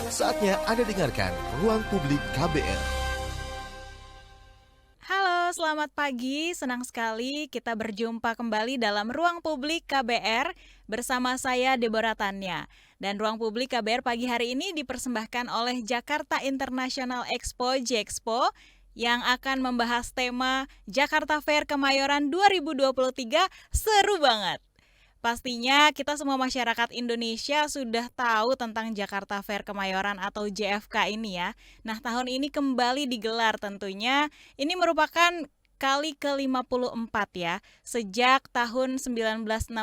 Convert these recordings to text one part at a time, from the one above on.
Saatnya Anda dengarkan Ruang Publik KBR. Halo, selamat pagi. Senang sekali kita berjumpa kembali dalam Ruang Publik KBR bersama saya Deborah Tanya. Dan Ruang Publik KBR pagi hari ini dipersembahkan oleh Jakarta International Expo (Jexpo) yang akan membahas tema Jakarta Fair Kemayoran 2023 seru banget. Pastinya kita semua masyarakat Indonesia sudah tahu tentang Jakarta Fair Kemayoran atau JFK ini ya. Nah, tahun ini kembali digelar tentunya. Ini merupakan kali ke-54 ya. Sejak tahun 1968,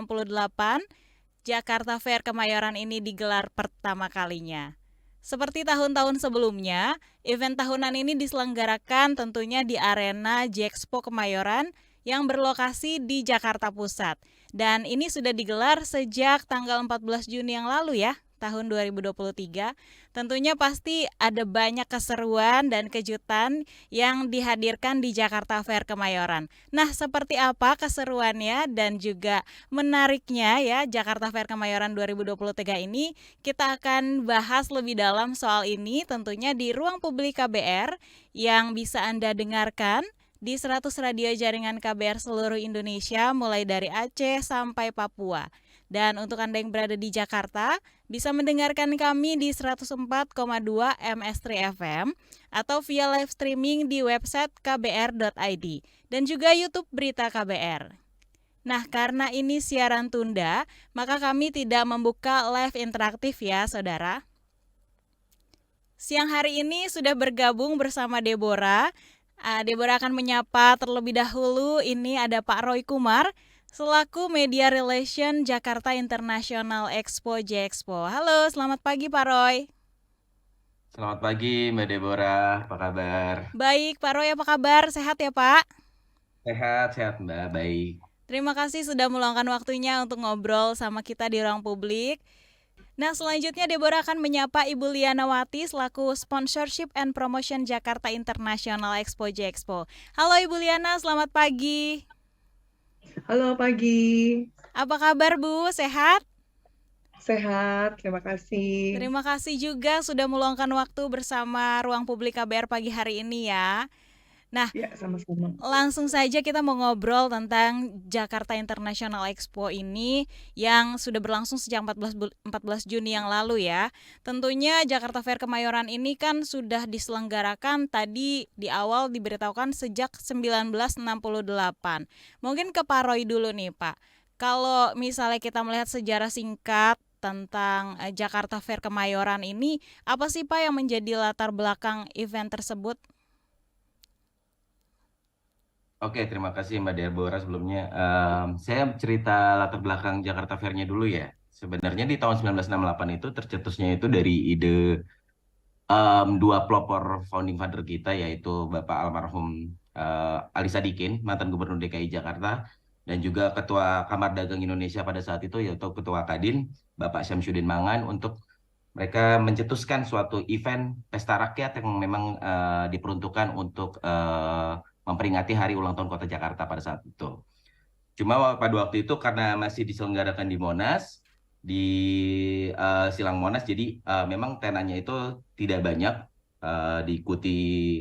Jakarta Fair Kemayoran ini digelar pertama kalinya. Seperti tahun-tahun sebelumnya, event tahunan ini diselenggarakan tentunya di arena Jexpo Kemayoran yang berlokasi di Jakarta Pusat. Dan ini sudah digelar sejak tanggal 14 Juni yang lalu ya, tahun 2023. Tentunya pasti ada banyak keseruan dan kejutan yang dihadirkan di Jakarta Fair Kemayoran. Nah, seperti apa keseruannya dan juga menariknya ya Jakarta Fair Kemayoran 2023 ini, kita akan bahas lebih dalam soal ini tentunya di Ruang Publik KBR yang bisa Anda dengarkan di 100 radio jaringan KBR seluruh Indonesia mulai dari Aceh sampai Papua. Dan untuk Anda yang berada di Jakarta, bisa mendengarkan kami di 104,2 MS3 FM atau via live streaming di website kbr.id dan juga YouTube Berita KBR. Nah, karena ini siaran tunda, maka kami tidak membuka live interaktif ya, saudara. Siang hari ini sudah bergabung bersama Deborah. Deborah akan menyapa terlebih dahulu. Ini ada Pak Roy Kumar selaku Media Relation Jakarta International Expo (Jexpo). Halo, selamat pagi Pak Roy. Selamat pagi Mbak Deborah, apa kabar? Baik, Pak Roy apa kabar? Sehat ya Pak? Sehat Mbak, baik. Terima kasih sudah meluangkan waktunya untuk ngobrol sama kita di Ruang Publik. Nah, selanjutnya Deborah akan menyapa Ibu Lianawati selaku Sponsorship and Promotion Jakarta International Expo (Jexpo). Halo Ibu Liana, selamat pagi. Halo pagi, Apa kabar Bu? Sehat? sehat, terima kasih. Terima kasih juga sudah meluangkan waktu bersama Ruang Publik KBR pagi hari ini ya. Nah, Ya, sama-sama. langsung saja kita mau ngobrol tentang Jakarta International Expo ini yang sudah berlangsung sejak 14 Juni yang lalu ya. Tentunya Jakarta Fair Kemayoran ini kan sudah diselenggarakan tadi di awal diberitahukan sejak 1968. Mungkin ke Pak Roy dulu nih Pak. Kalau misalnya kita melihat sejarah singkat tentang Jakarta Fair Kemayoran ini, apa sih Pak yang menjadi latar belakang event tersebut? Oke, terima kasih Mbak Deborah sebelumnya. Saya cerita latar belakang Jakarta Fair-nya dulu ya. Sebenarnya di tahun 1968 itu tercetusnya itu dari ide dua pelopor founding father kita yaitu Bapak almarhum Ali Sadikin, mantan Gubernur DKI Jakarta, dan juga Ketua Kamar Dagang Indonesia pada saat itu yaitu Ketua Kadin, Bapak Syamsuddin Mangan untuk mereka mencetuskan suatu event pesta rakyat yang memang diperuntukkan untuk memperingati hari ulang tahun Kota Jakarta pada saat itu. Cuma pada waktu itu karena masih diselenggarakan di Monas, di Silang Monas, jadi memang tenannya itu tidak banyak, diikuti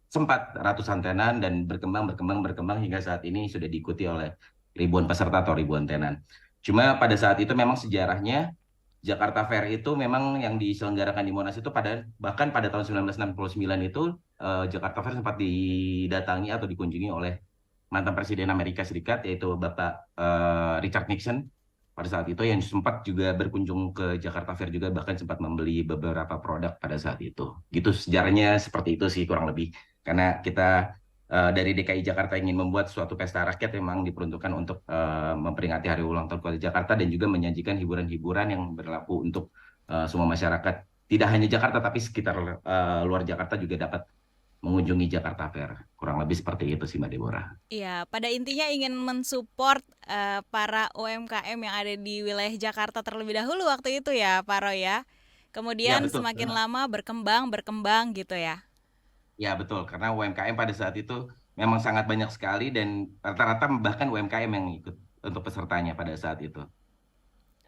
sempat ratusan tenan dan berkembang hingga saat ini sudah diikuti oleh ribuan peserta atau ribuan tenan. Cuma pada saat itu memang sejarahnya Jakarta Fair itu memang yang diselenggarakan di Monas itu bahkan pada tahun 1969 itu Jakarta Fair sempat didatangi atau dikunjungi oleh mantan Presiden Amerika Serikat yaitu Bapak Richard Nixon pada saat itu yang sempat juga berkunjung ke Jakarta Fair juga bahkan sempat membeli beberapa produk pada saat itu. Gitu sejarahnya seperti itu sih kurang lebih. Karena kita dari DKI Jakarta ingin membuat suatu pesta rakyat yang memang diperuntukkan untuk memperingati hari ulang tahun Kota Jakarta dan juga menyajikan hiburan-hiburan yang berlaku untuk semua masyarakat. Tidak hanya Jakarta tapi sekitar luar Jakarta juga dapat mengunjungi Jakarta Fair. Kurang lebih seperti itu sih Mbak Deborah. Iya, pada intinya ingin mensupport para UMKM yang ada di wilayah Jakarta terlebih dahulu waktu itu ya, Pak Roy ya. Ya Kemudian betul. semakin lama berkembang gitu ya. Ya betul, karena UMKM pada saat itu memang sangat banyak sekali dan rata-rata bahkan UMKM yang ikut untuk pesertanya pada saat itu.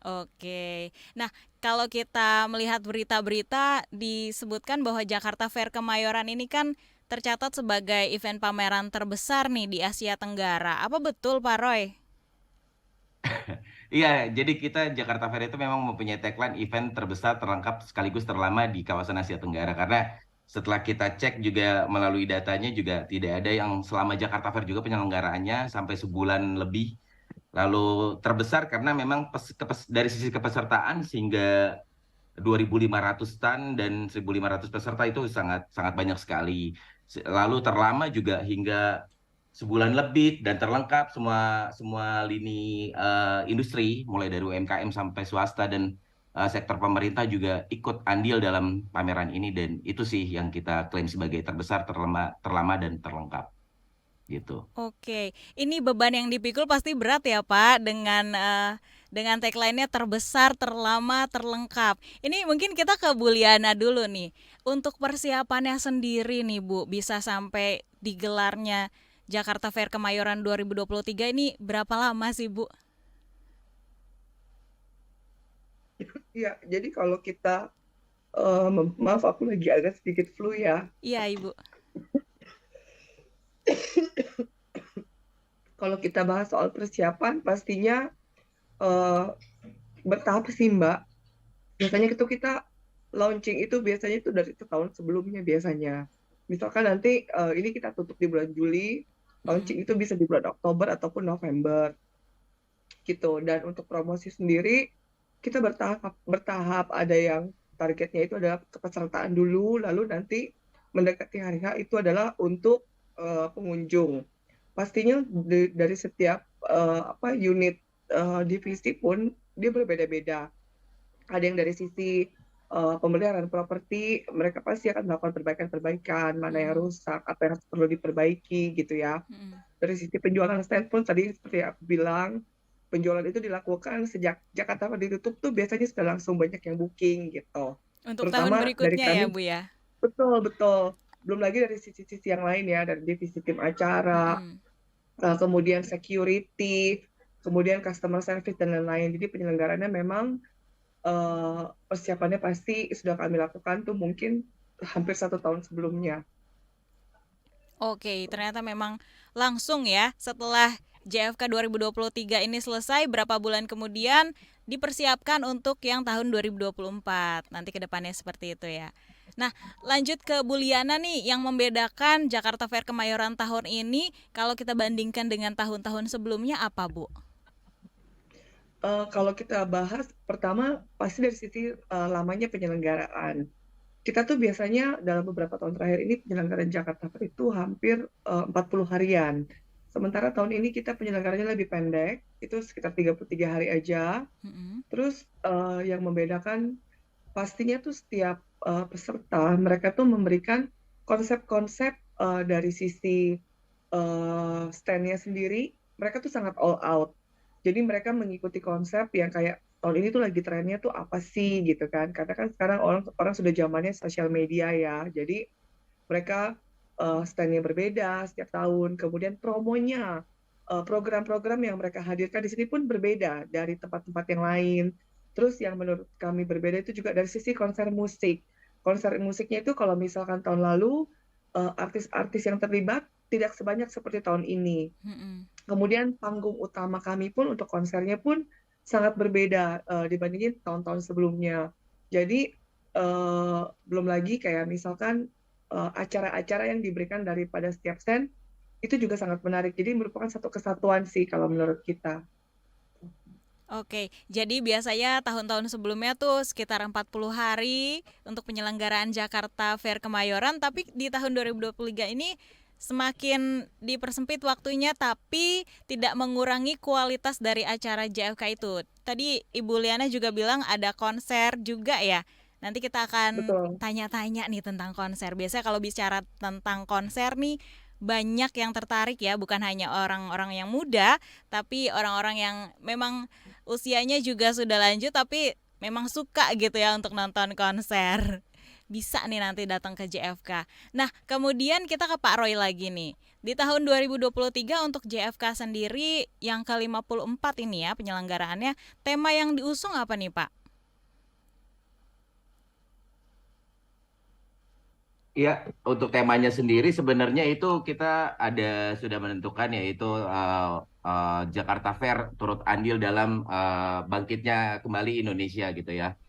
Oke. Nah, kalau kita melihat berita-berita disebutkan bahwa Jakarta Fair Kemayoran ini kan tercatat sebagai event pameran terbesar nih di Asia Tenggara. Apa betul, Pak Roy? Iya, jadi kita Jakarta Fair itu memang mempunyai tagline event terbesar, terlengkap, sekaligus terlama di kawasan Asia Tenggara. Karena setelah kita cek juga melalui datanya juga tidak ada yang selama Jakarta Fair juga penyelenggaraannya sampai sebulan lebih. Lalu terbesar karena memang dari sisi kepesertaan sehingga 2.500 stand dan 1.500 peserta itu sangat sangat banyak sekali. Lalu terlama juga hingga sebulan lebih dan terlengkap semua semua lini industri mulai dari UMKM sampai swasta dan sektor pemerintah juga ikut andil dalam pameran ini dan itu sih yang kita klaim sebagai terbesar, terlama dan terlengkap gitu. Oke, ini beban yang dipikul pasti berat ya Pak dengan tagline-nya terbesar, terlama, terlengkap. Ini mungkin kita ke Bu Liana dulu nih. Untuk persiapannya sendiri nih Bu, bisa sampai digelarnya Jakarta Fair Kemayoran 2023 ini berapa lama sih Bu? Ya, jadi kalau kita, maaf aku lagi agak sedikit flu ya. Iya Ibu. Kalau kita bahas soal persiapan, pastinya eh, bertahap sih Mbak. Biasanya itu kita launching itu biasanya itu dari setahun sebelumnya biasanya. Misalkan nanti ini kita tutup di bulan Juli, Mm-mm. launching itu bisa di bulan Oktober ataupun November gitu. Dan untuk promosi sendiri kita bertahap ada yang targetnya itu adalah kepesertaan dulu, lalu nanti mendekati hari H itu adalah untuk pengunjung. Pastinya dari setiap unit divisi pun dia berbeda-beda. Ada yang dari sisi pemeliharaan properti, mereka pasti akan melakukan perbaikan-perbaikan, mana yang Mm-mm. rusak, apa yang perlu diperbaiki gitu ya. Mm-mm. Dari sisi penjualan stand pun tadi seperti aku bilang, penjualan itu dilakukan sejak Jakarta ditutup tuh biasanya sudah langsung banyak yang booking gitu. Untuk tahun Terutama dari berikutnya ya kami, Bu ya. betul betul. Belum lagi dari sisi-sisi yang lain ya, dari divisi tim acara, Mm-mm. kemudian security, kemudian customer service dan lain-lain. Jadi penyelenggarannya memang persiapannya pasti sudah kami lakukan tuh mungkin hampir 1 tahun sebelumnya. Oke, ternyata memang langsung ya setelah JFK 2023 ini selesai, berapa bulan kemudian dipersiapkan untuk yang tahun 2024. Nanti ke depannya seperti itu ya. Nah, lanjut ke Bu Liana nih, yang membedakan Jakarta Fair Kemayoran tahun ini kalau kita bandingkan dengan tahun-tahun sebelumnya apa, Bu? Kalau kita bahas, pertama pasti dari sisi lamanya penyelenggaraan. Kita tuh biasanya dalam beberapa tahun terakhir ini penyelenggaraan Jakarta Fair itu hampir 40 harian. Sementara tahun ini kita penyelenggaranya lebih pendek, itu sekitar 33 hari aja. Mm-mm. Terus yang membedakan pastinya tuh setiap peserta mereka tuh memberikan konsep-konsep dari sisi stand-nya sendiri, mereka tuh sangat all out. Jadi mereka mengikuti konsep yang kayak tahun ini tuh lagi trennya tuh apa sih gitu kan? Karena kan sekarang orang orang sudah zamannya sosial media ya. Jadi mereka stand-nya berbeda setiap tahun. Kemudian promonya, program-program yang mereka hadirkan di sini pun berbeda dari tempat-tempat yang lain. Terus yang menurut kami berbeda itu juga dari sisi konser musik. Konser musiknya itu kalau misalkan tahun lalu artis-artis yang terlibat tidak sebanyak seperti tahun ini. Mm-mm. Kemudian panggung utama kami pun untuk konsernya pun sangat berbeda dibandingin tahun-tahun sebelumnya. Jadi belum lagi kayak misalkan acara-acara yang diberikan daripada setiap stand itu juga sangat menarik. Jadi merupakan satu kesatuan sih kalau menurut kita. Oke, jadi biasanya tahun-tahun sebelumnya tuh sekitar 40 hari untuk penyelenggaraan Jakarta Fair Kemayoran, tapi di tahun 2023 ini semakin dipersempit waktunya tapi tidak mengurangi kualitas dari acara JFK itu. Tadi Ibu Liana juga bilang ada konser juga ya. Nanti kita akan Betul. tanya-tanya nih tentang konser. Biasanya kalau bicara tentang konser nih banyak yang tertarik ya, bukan hanya orang-orang yang muda, tapi orang-orang yang memang usianya juga sudah lanjut tapi memang suka gitu ya untuk nonton konser. bisa nih nanti datang ke JFK. Nah, kemudian kita ke Pak Roy lagi nih. Di tahun 2023 untuk JFK sendiri yang ke-54 ini ya penyelenggaraannya, tema yang diusung apa nih Pak? Iya, untuk temanya sendiri sebenarnya itu kita sudah menentukan yaitu Jakarta Fair turut andil dalam bangkitnya kembali Indonesia gitu ya.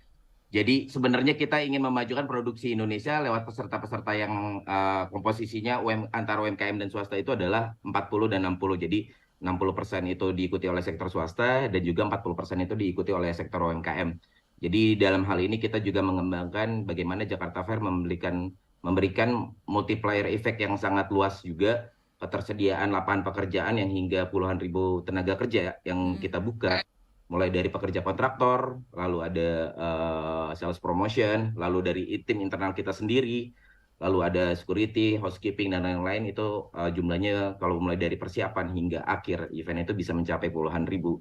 Jadi sebenarnya kita ingin memajukan produksi Indonesia lewat peserta-peserta yang komposisinya antara UMKM dan swasta itu adalah 40 dan 60. Jadi 60% itu diikuti oleh sektor swasta dan juga 40% itu diikuti oleh sektor UMKM. Jadi dalam hal ini kita juga mengembangkan bagaimana Jakarta Fair memberikan multiplier effect yang sangat luas juga, ketersediaan lapangan pekerjaan yang hingga puluhan ribu tenaga kerja yang kita buka, mulai dari pekerja kontraktor, lalu ada sales promotion, lalu dari tim internal kita sendiri, lalu ada security, housekeeping, dan lain-lain. Itu jumlahnya kalau mulai dari persiapan hingga akhir event itu bisa mencapai puluhan ribu.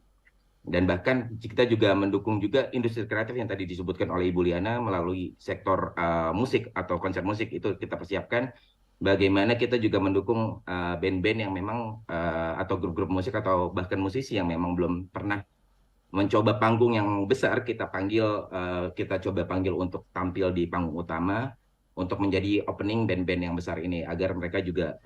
Dan bahkan kita juga mendukung juga industri kreatif yang tadi disebutkan oleh Ibu Liana melalui sektor musik atau konser musik. Itu kita persiapkan bagaimana kita juga mendukung band-band yang memang atau grup-grup musik atau bahkan musisi yang memang belum pernah mencoba panggung yang besar. Kita coba panggil untuk tampil di panggung utama untuk menjadi opening band-band yang besar ini agar mereka juga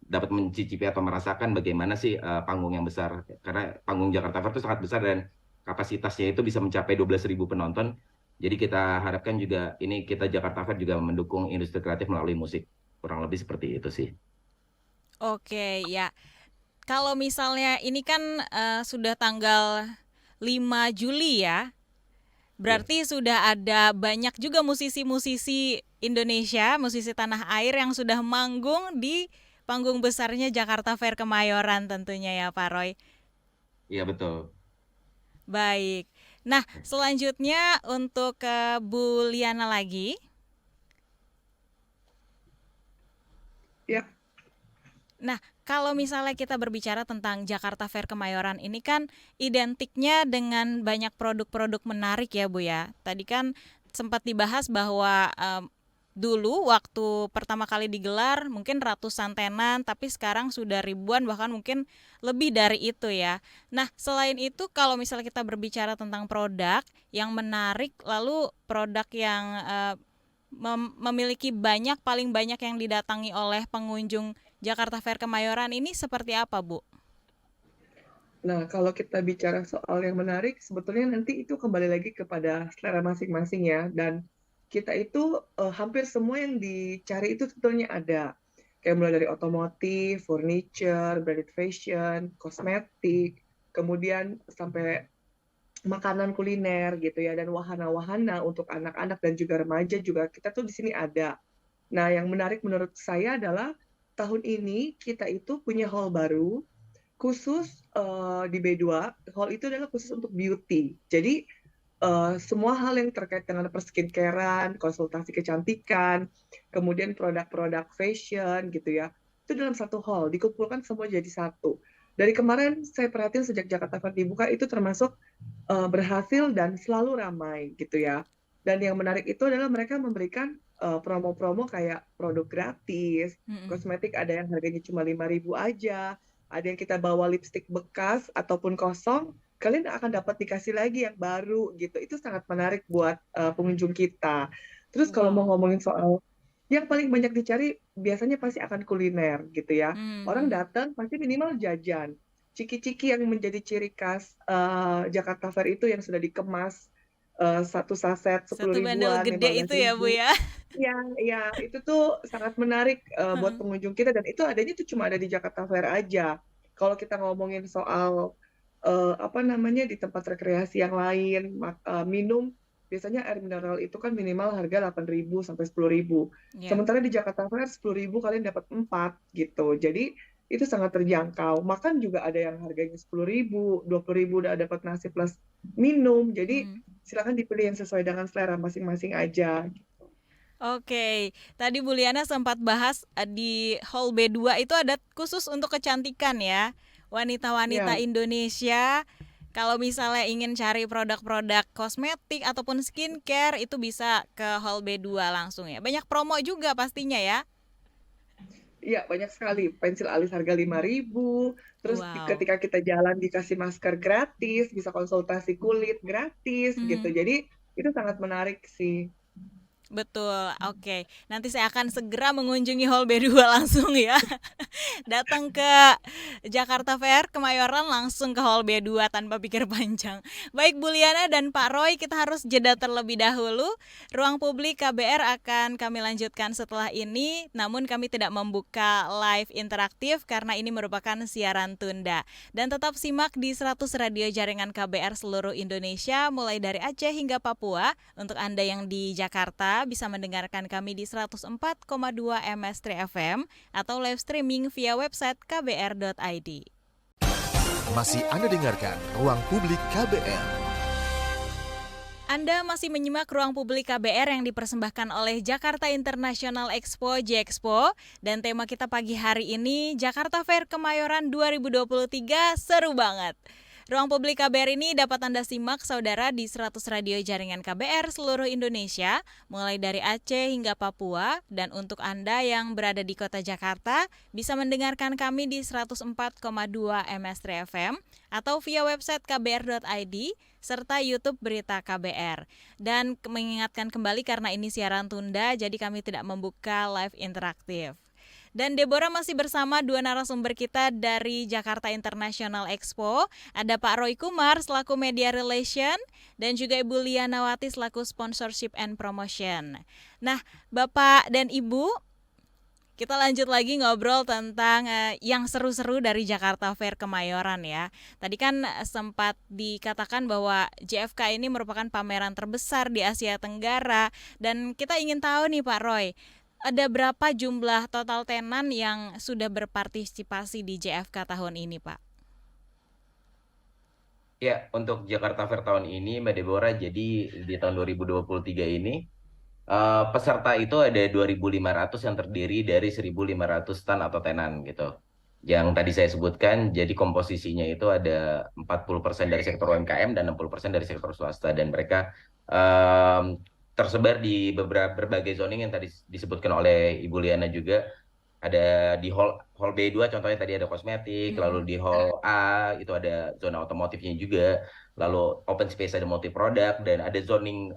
dapat mencicipi atau merasakan bagaimana sih panggung yang besar, karena panggung Jakarta Fair itu sangat besar dan kapasitasnya itu bisa mencapai 12.000 penonton. Jadi kita harapkan juga ini kita Jakarta Fair juga mendukung industri kreatif melalui musik, kurang lebih seperti itu sih. Oke, ya. Kalau misalnya ini kan sudah tanggal 5 Juli ya, berarti sudah ada banyak juga musisi-musisi Indonesia, musisi tanah air yang sudah manggung di panggung besarnya Jakarta Fair Kemayoran tentunya ya Pak Roy. Iya betul. Baik. Nah, selanjutnya untuk ke Bu Liana lagi. Ya, Nah, kalau misalnya kita berbicara tentang Jakarta Fair Kemayoran ini kan identiknya dengan banyak produk-produk menarik ya Bu ya. Tadi kan sempat dibahas bahwa dulu waktu pertama kali digelar mungkin ratusan tenan, tapi sekarang sudah ribuan bahkan mungkin lebih dari itu ya. Nah, selain itu kalau misalnya kita berbicara tentang produk yang menarik, lalu produk yang memiliki paling banyak yang didatangi oleh pengunjung Jakarta Fair Kemayoran ini seperti apa, Bu? nah kalau kita bicara soal yang menarik, sebetulnya nanti itu kembali lagi kepada selera masing-masing ya. Dan kita itu hampir semua yang dicari itu sebetulnya ada. Kayak mulai dari otomotif, furniture, branded fashion, kosmetik, kemudian sampai makanan kuliner gitu ya, dan wahana-wahana untuk anak-anak dan juga remaja juga kita tuh di sini ada. Nah, yang menarik menurut saya adalah tahun ini kita itu punya hall baru khusus di B2. Hall itu adalah khusus untuk beauty. Jadi semua hal yang terkait dengan perskincarean, konsultasi kecantikan, kemudian produk-produk fashion gitu ya, itu dalam satu hall, dikumpulkan semua jadi satu. Dari kemarin saya perhatiin sejak Jakarta Fair dibuka itu termasuk berhasil dan selalu ramai gitu ya. Dan yang menarik itu adalah mereka memberikan promo-promo kayak produk gratis, kosmetik ada yang harganya cuma 5.000 aja, ada yang kita bawa lipstik bekas ataupun kosong, kalian akan dapat dikasih lagi yang baru gitu. Itu sangat menarik buat pengunjung kita. Terus kalau mau ngomongin soal yang paling banyak dicari biasanya pasti akan kuliner gitu ya. Orang datang pasti minimal jajan. Ciki-ciki yang menjadi ciri khas Jakarta Fair itu yang sudah dikemas satu saset 10 Satu bandel ribuan, gede 15 itu ya Bu ribu. ya. Ya, itu tuh sangat menarik buat pengunjung kita, dan itu adanya tuh cuma ada di Jakarta Fair aja. Kalau kita ngomongin soal di tempat rekreasi yang lain, minum, biasanya air mineral itu kan minimal harga 8.000 sampai 10.000. Sementara di Jakarta Fair 10.000 kalian dapat 4 gitu. Jadi itu sangat terjangkau. Makan juga ada yang harganya 10.000, 20.000 udah dapat nasi plus minum. Jadi silakan dipilih yang sesuai dengan selera masing-masing aja. Oke, tadi Bu Liana sempat bahas di Hall B2 itu ada khusus untuk kecantikan ya. Wanita-wanita Ya. Indonesia Kalau misalnya ingin cari produk-produk kosmetik ataupun skincare itu bisa ke Hall B2 langsung ya. Banyak promo juga pastinya ya. Iya, banyak sekali. Pensil alis harga 5.000, terus Wow. ketika kita jalan dikasih masker gratis, bisa konsultasi kulit gratis gitu. Mhm. Jadi itu sangat menarik sih. Betul, oke. Nanti saya akan segera mengunjungi Hall B2 langsung ya. Datang ke Jakarta Fair Kemayoran langsung ke Hall B2 tanpa pikir panjang. Baik Bu Liana dan Pak Roy, kita harus jeda terlebih dahulu. Ruang publik KBR akan kami lanjutkan setelah ini, namun kami tidak membuka live interaktif karena ini merupakan siaran tunda. Dan tetap simak di 100 radio jaringan KBR seluruh Indonesia mulai dari Aceh hingga Papua. Untuk Anda yang di Jakarta bisa mendengarkan kami di 104,2 MS3 FM atau live streaming via website kbr.id. Masih Anda dengarkan Ruang Publik KBR. Anda masih menyimak Ruang Publik KBR yang dipersembahkan oleh Jakarta International Expo (Jexpo) dan tema kita pagi hari ini Jakarta Fair Kemayoran 2023 seru banget. Ruang Publik KBR ini dapat Anda simak saudara di 100 radio jaringan KBR seluruh Indonesia, mulai dari Aceh hingga Papua, dan untuk Anda yang berada di kota Jakarta, bisa mendengarkan kami di 104,2 MS3 FM atau via website kbr.id serta YouTube Berita KBR. Dan mengingatkan kembali karena ini siaran tunda, jadi kami tidak membuka live interaktif. Dan Deborah masih bersama dua narasumber kita dari Jakarta International Expo. Ada Pak Roy Kumar selaku Media Relation dan juga Ibu Lianawati selaku Sponsorship and Promotion. Nah, Bapak dan Ibu, kita lanjut lagi ngobrol tentang yang seru-seru dari Jakarta Fair Kemayoran ya. Tadi kan sempat dikatakan bahwa JFK ini merupakan pameran terbesar di Asia Tenggara. Dan kita ingin tahu nih Pak Roy, ada berapa jumlah total tenan yang sudah berpartisipasi di JFK tahun ini, Pak? Ya, untuk Jakarta Fair tahun ini, Mbak Deborah, jadi di tahun 2023 ini, peserta itu ada 2.500 yang terdiri dari 1.500 stand atau tenan gitu. Yang tadi saya sebutkan, jadi komposisinya itu ada 40% dari sektor UMKM dan 60% dari sektor swasta. Dan mereka tersebar di berbagai zoning yang tadi disebutkan oleh Ibu Liana juga. Ada di hall B2 contohnya tadi ada kosmetik, lalu di hall A itu ada zona otomotifnya juga, lalu open space ada multi produk, dan ada zoning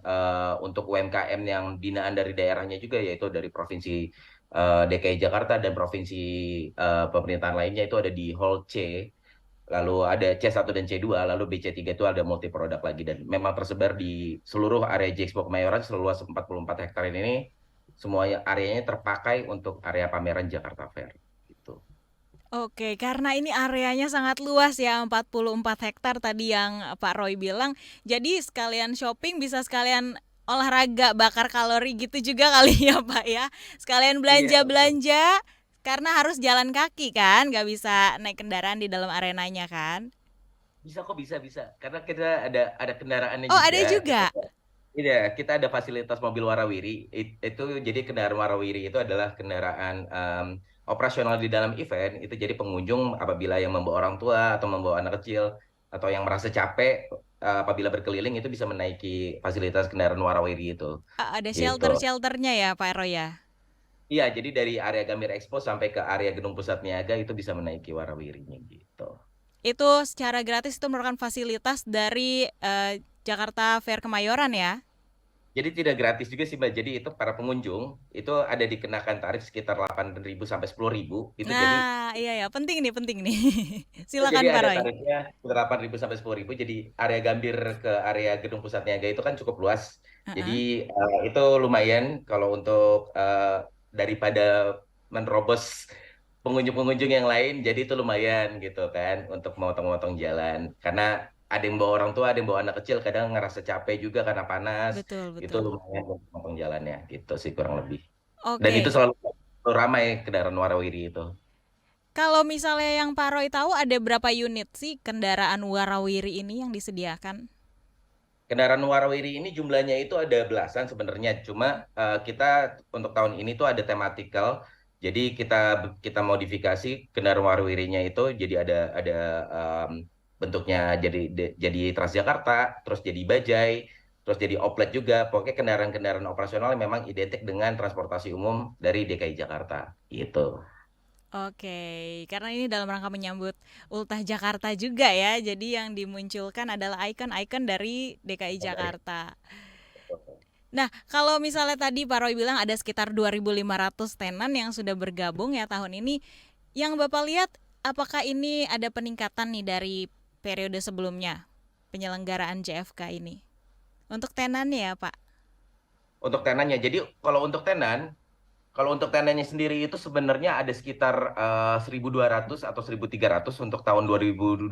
untuk UMKM yang binaan dari daerahnya juga, yaitu dari provinsi DKI Jakarta dan provinsi pemerintahan lainnya itu ada di hall C. Lalu ada C1 dan C2, lalu BC3 itu ada multi produk lagi, dan memang tersebar di seluruh area Jexpo Kemayoran seluas 44 hektar ini. Semua areanya terpakai untuk area pameran Jakarta Fair gitu. Oke, karena ini areanya sangat luas ya, 44 hektar tadi yang Pak Roy bilang. Jadi sekalian shopping bisa sekalian olahraga, bakar kalori gitu juga kali ya Pak ya. Sekalian Iya, betul. belanja-belanja karena harus jalan kaki kan, nggak bisa naik kendaraan di dalam arenanya kan. Bisa kok, bisa. Karena kita ada kendaraannya Oh, ada juga. juga. Iya, kita ada fasilitas mobil warawiri. Itu jadi kendaraan warawiri itu adalah kendaraan operasional di dalam event. Itu jadi pengunjung apabila yang membawa orang tua atau membawa anak kecil atau yang merasa capek apabila berkeliling itu bisa menaiki fasilitas kendaraan warawiri itu. Ada Gitu. shelter-shelternya ya Pak Roy ya. Iya, jadi dari area Gambir Expo sampai ke area Gedung Pusat Niaga itu bisa menaiki warawirinya gitu. Itu secara gratis, itu merupakan fasilitas dari Jakarta Fair Kemayoran ya. Jadi tidak gratis juga sih Mbak. Jadi itu para pengunjung itu ada dikenakan tarif sekitar 8.000 sampai 10.000. Itu Nah, iya ya, penting nih, penting nih. jadi Silakan Pak ada Roy. tarifnya 8.000 sampai 10.000. Jadi area Gambir ke area Gedung Pusat Niaga itu kan cukup luas. Jadi Heeh. itu lumayan kalau untuk daripada menerobos pengunjung-pengunjung yang lain. Jadi itu lumayan gitu kan untuk memotong-motong jalan. Karena ada yang bawa orang tua, ada yang bawa anak kecil, kadang ngerasa capek juga karena panas. Betul, Itu betul. lumayan untuk memotong jalannya gitu sih kurang lebih. Dan itu Oke. selalu ramai kendaraan warawiri itu. Kalau misalnya yang Pak Roy tahu ada berapa unit sih kendaraan warawiri ini yang disediakan? Kendaraan warawiri ini jumlahnya itu ada belasan sebenarnya. Cuma kita untuk tahun ini tuh ada tematikal. Jadi kita modifikasi kendaraan warawirinya itu jadi ada bentuknya jadi Transjakarta, terus jadi Bajai, terus jadi Oplet juga. Pokoknya kendaraan-kendaraan operasional yang memang identik dengan transportasi umum dari DKI Jakarta gitu. Oke, karena ini dalam rangka menyambut Ultah Jakarta juga ya. Jadi yang dimunculkan adalah ikon-ikon dari DKI Jakarta. Nah, kalau misalnya tadi Pak Roy bilang ada sekitar 2.500 tenan yang sudah bergabung ya tahun ini, yang Bapak lihat apakah ini ada peningkatan nih dari periode sebelumnya penyelenggaraan JFK ini? Untuk tenannya ya, Pak. Untuk tenannya, jadi kalau untuk tenannya sendiri itu sebenarnya ada sekitar 1.200 atau 1.300 untuk tahun 2022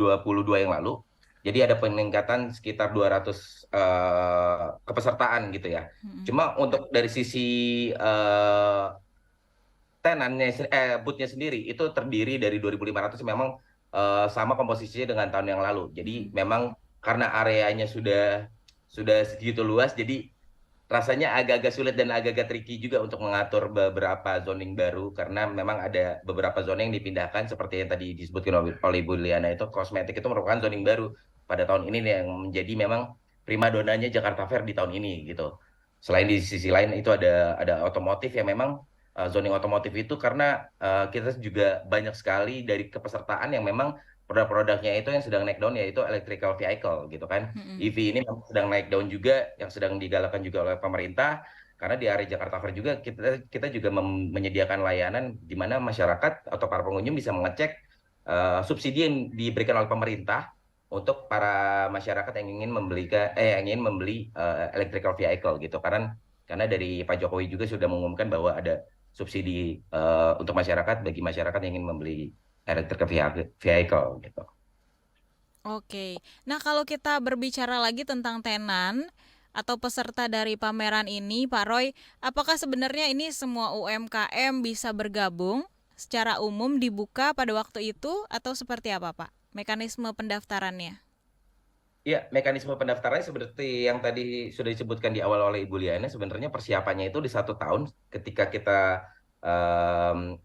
yang lalu. Jadi ada peningkatan sekitar 200 kepesertaan gitu ya. Mm-mm. Cuma untuk dari sisi boothnya sendiri itu terdiri dari 2.500 memang sama komposisinya dengan tahun yang lalu. Jadi Mm-mm. memang karena areanya sudah segitu luas, jadi rasanya agak-agak sulit dan agak-agak tricky juga untuk mengatur beberapa zoning baru karena memang ada beberapa zona yang dipindahkan seperti yang tadi disebutkan oleh Ibu Liana, itu kosmetik itu merupakan zoning baru pada tahun ini yang menjadi memang primadonanya Jakarta Fair di tahun ini gitu. Selain di sisi lain itu ada otomotif yang memang zoning otomotif itu karena kita juga banyak sekali dari kepesertaan yang memang produk-produknya itu yang sedang naik daun yaitu electrical vehicle gitu kan. Mm-mm. EV ini memang sedang naik daun juga yang sedang digalakkan juga oleh pemerintah karena di area Jakarta Fair juga kita juga menyediakan layanan di mana masyarakat atau para pengunjung bisa mengecek subsidi yang diberikan oleh pemerintah untuk para masyarakat yang ingin membeli electrical vehicle gitu karena dari Pak Jokowi juga sudah mengumumkan bahwa ada subsidi untuk masyarakat bagi masyarakat yang ingin membeli electrical vehicle gitu. Oke. Nah, kalau kita berbicara lagi tentang tenan atau peserta dari pameran ini, Pak Roy, apakah sebenarnya ini semua UMKM bisa bergabung secara umum dibuka pada waktu itu atau seperti apa, Pak? Mekanisme pendaftarannya? Ya, mekanisme pendaftarannya seperti yang tadi sudah disebutkan di awal oleh Ibu Liana, sebenarnya persiapannya itu di 1 tahun ketika kita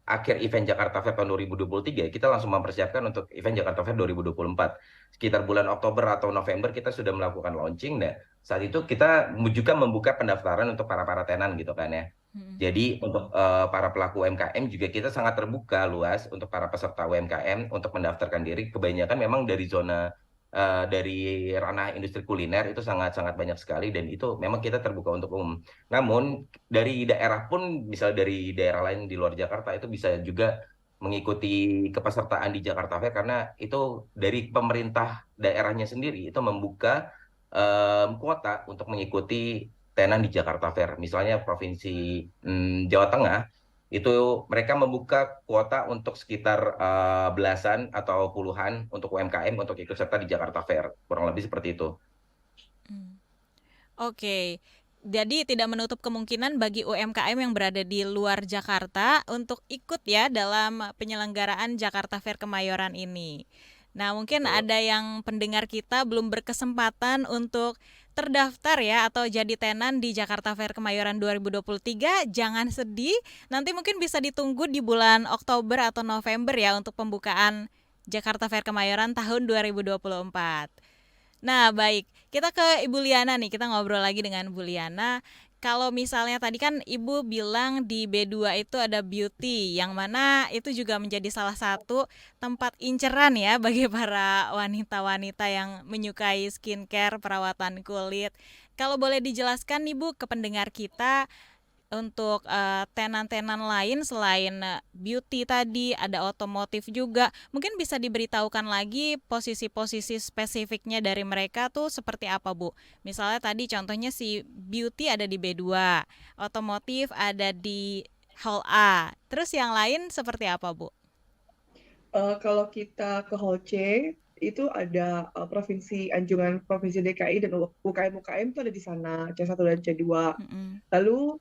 akhir event Jakarta Fair tahun 2023, kita langsung mempersiapkan untuk event Jakarta Fair 2024. Sekitar bulan Oktober atau November kita sudah melakukan launching. Nah, saat itu kita juga membuka pendaftaran untuk para tenan gitu kan ya. Hmm. Jadi untuk para pelaku UMKM juga kita sangat terbuka luas untuk para peserta UMKM untuk mendaftarkan diri. Kebanyakan memang dari ranah industri kuliner itu sangat-sangat banyak sekali dan itu memang kita terbuka untuk umum. Namun dari daerah pun, misalnya dari daerah lain di luar Jakarta itu bisa juga mengikuti kepesertaan di Jakarta Fair karena itu dari pemerintah daerahnya sendiri itu membuka kuota untuk mengikuti tenan di Jakarta Fair. Misalnya Provinsi Jawa Tengah itu mereka membuka kuota untuk sekitar belasan atau puluhan untuk UMKM untuk ikut serta di Jakarta Fair, kurang lebih seperti itu. Hmm. Oke. Jadi tidak menutup kemungkinan bagi UMKM yang berada di luar Jakarta untuk ikut ya dalam penyelenggaraan Jakarta Fair Kemayoran ini. Nah, mungkin Betul. ada yang pendengar kita belum berkesempatan untuk terdaftar ya atau jadi tenan di Jakarta Fair Kemayoran 2023, jangan sedih. Nanti mungkin bisa ditunggu di bulan Oktober atau November ya untuk pembukaan Jakarta Fair Kemayoran tahun 2024. Nah, baik. Kita ke Ibu Liana nih. Kita ngobrol lagi dengan Bu Liana. Kalau misalnya tadi kan Ibu bilang di B2 itu ada beauty, yang mana itu juga menjadi salah satu tempat inceran ya bagi para wanita-wanita yang menyukai skincare, perawatan kulit. Kalau boleh dijelaskan nih Bu ke pendengar kita, untuk tenan-tenan lain selain beauty tadi, ada otomotif juga. Mungkin bisa diberitahukan lagi posisi-posisi spesifiknya dari mereka tuh seperti apa, Bu? Misalnya tadi contohnya si beauty ada di B2, otomotif ada di Hall A. Terus yang lain seperti apa, Bu? Kalau kita ke Hall C, itu ada Provinsi Anjungan Provinsi DKI dan UKM-UKM itu ada di sana, C1 dan C2. Mm-mm. Lalu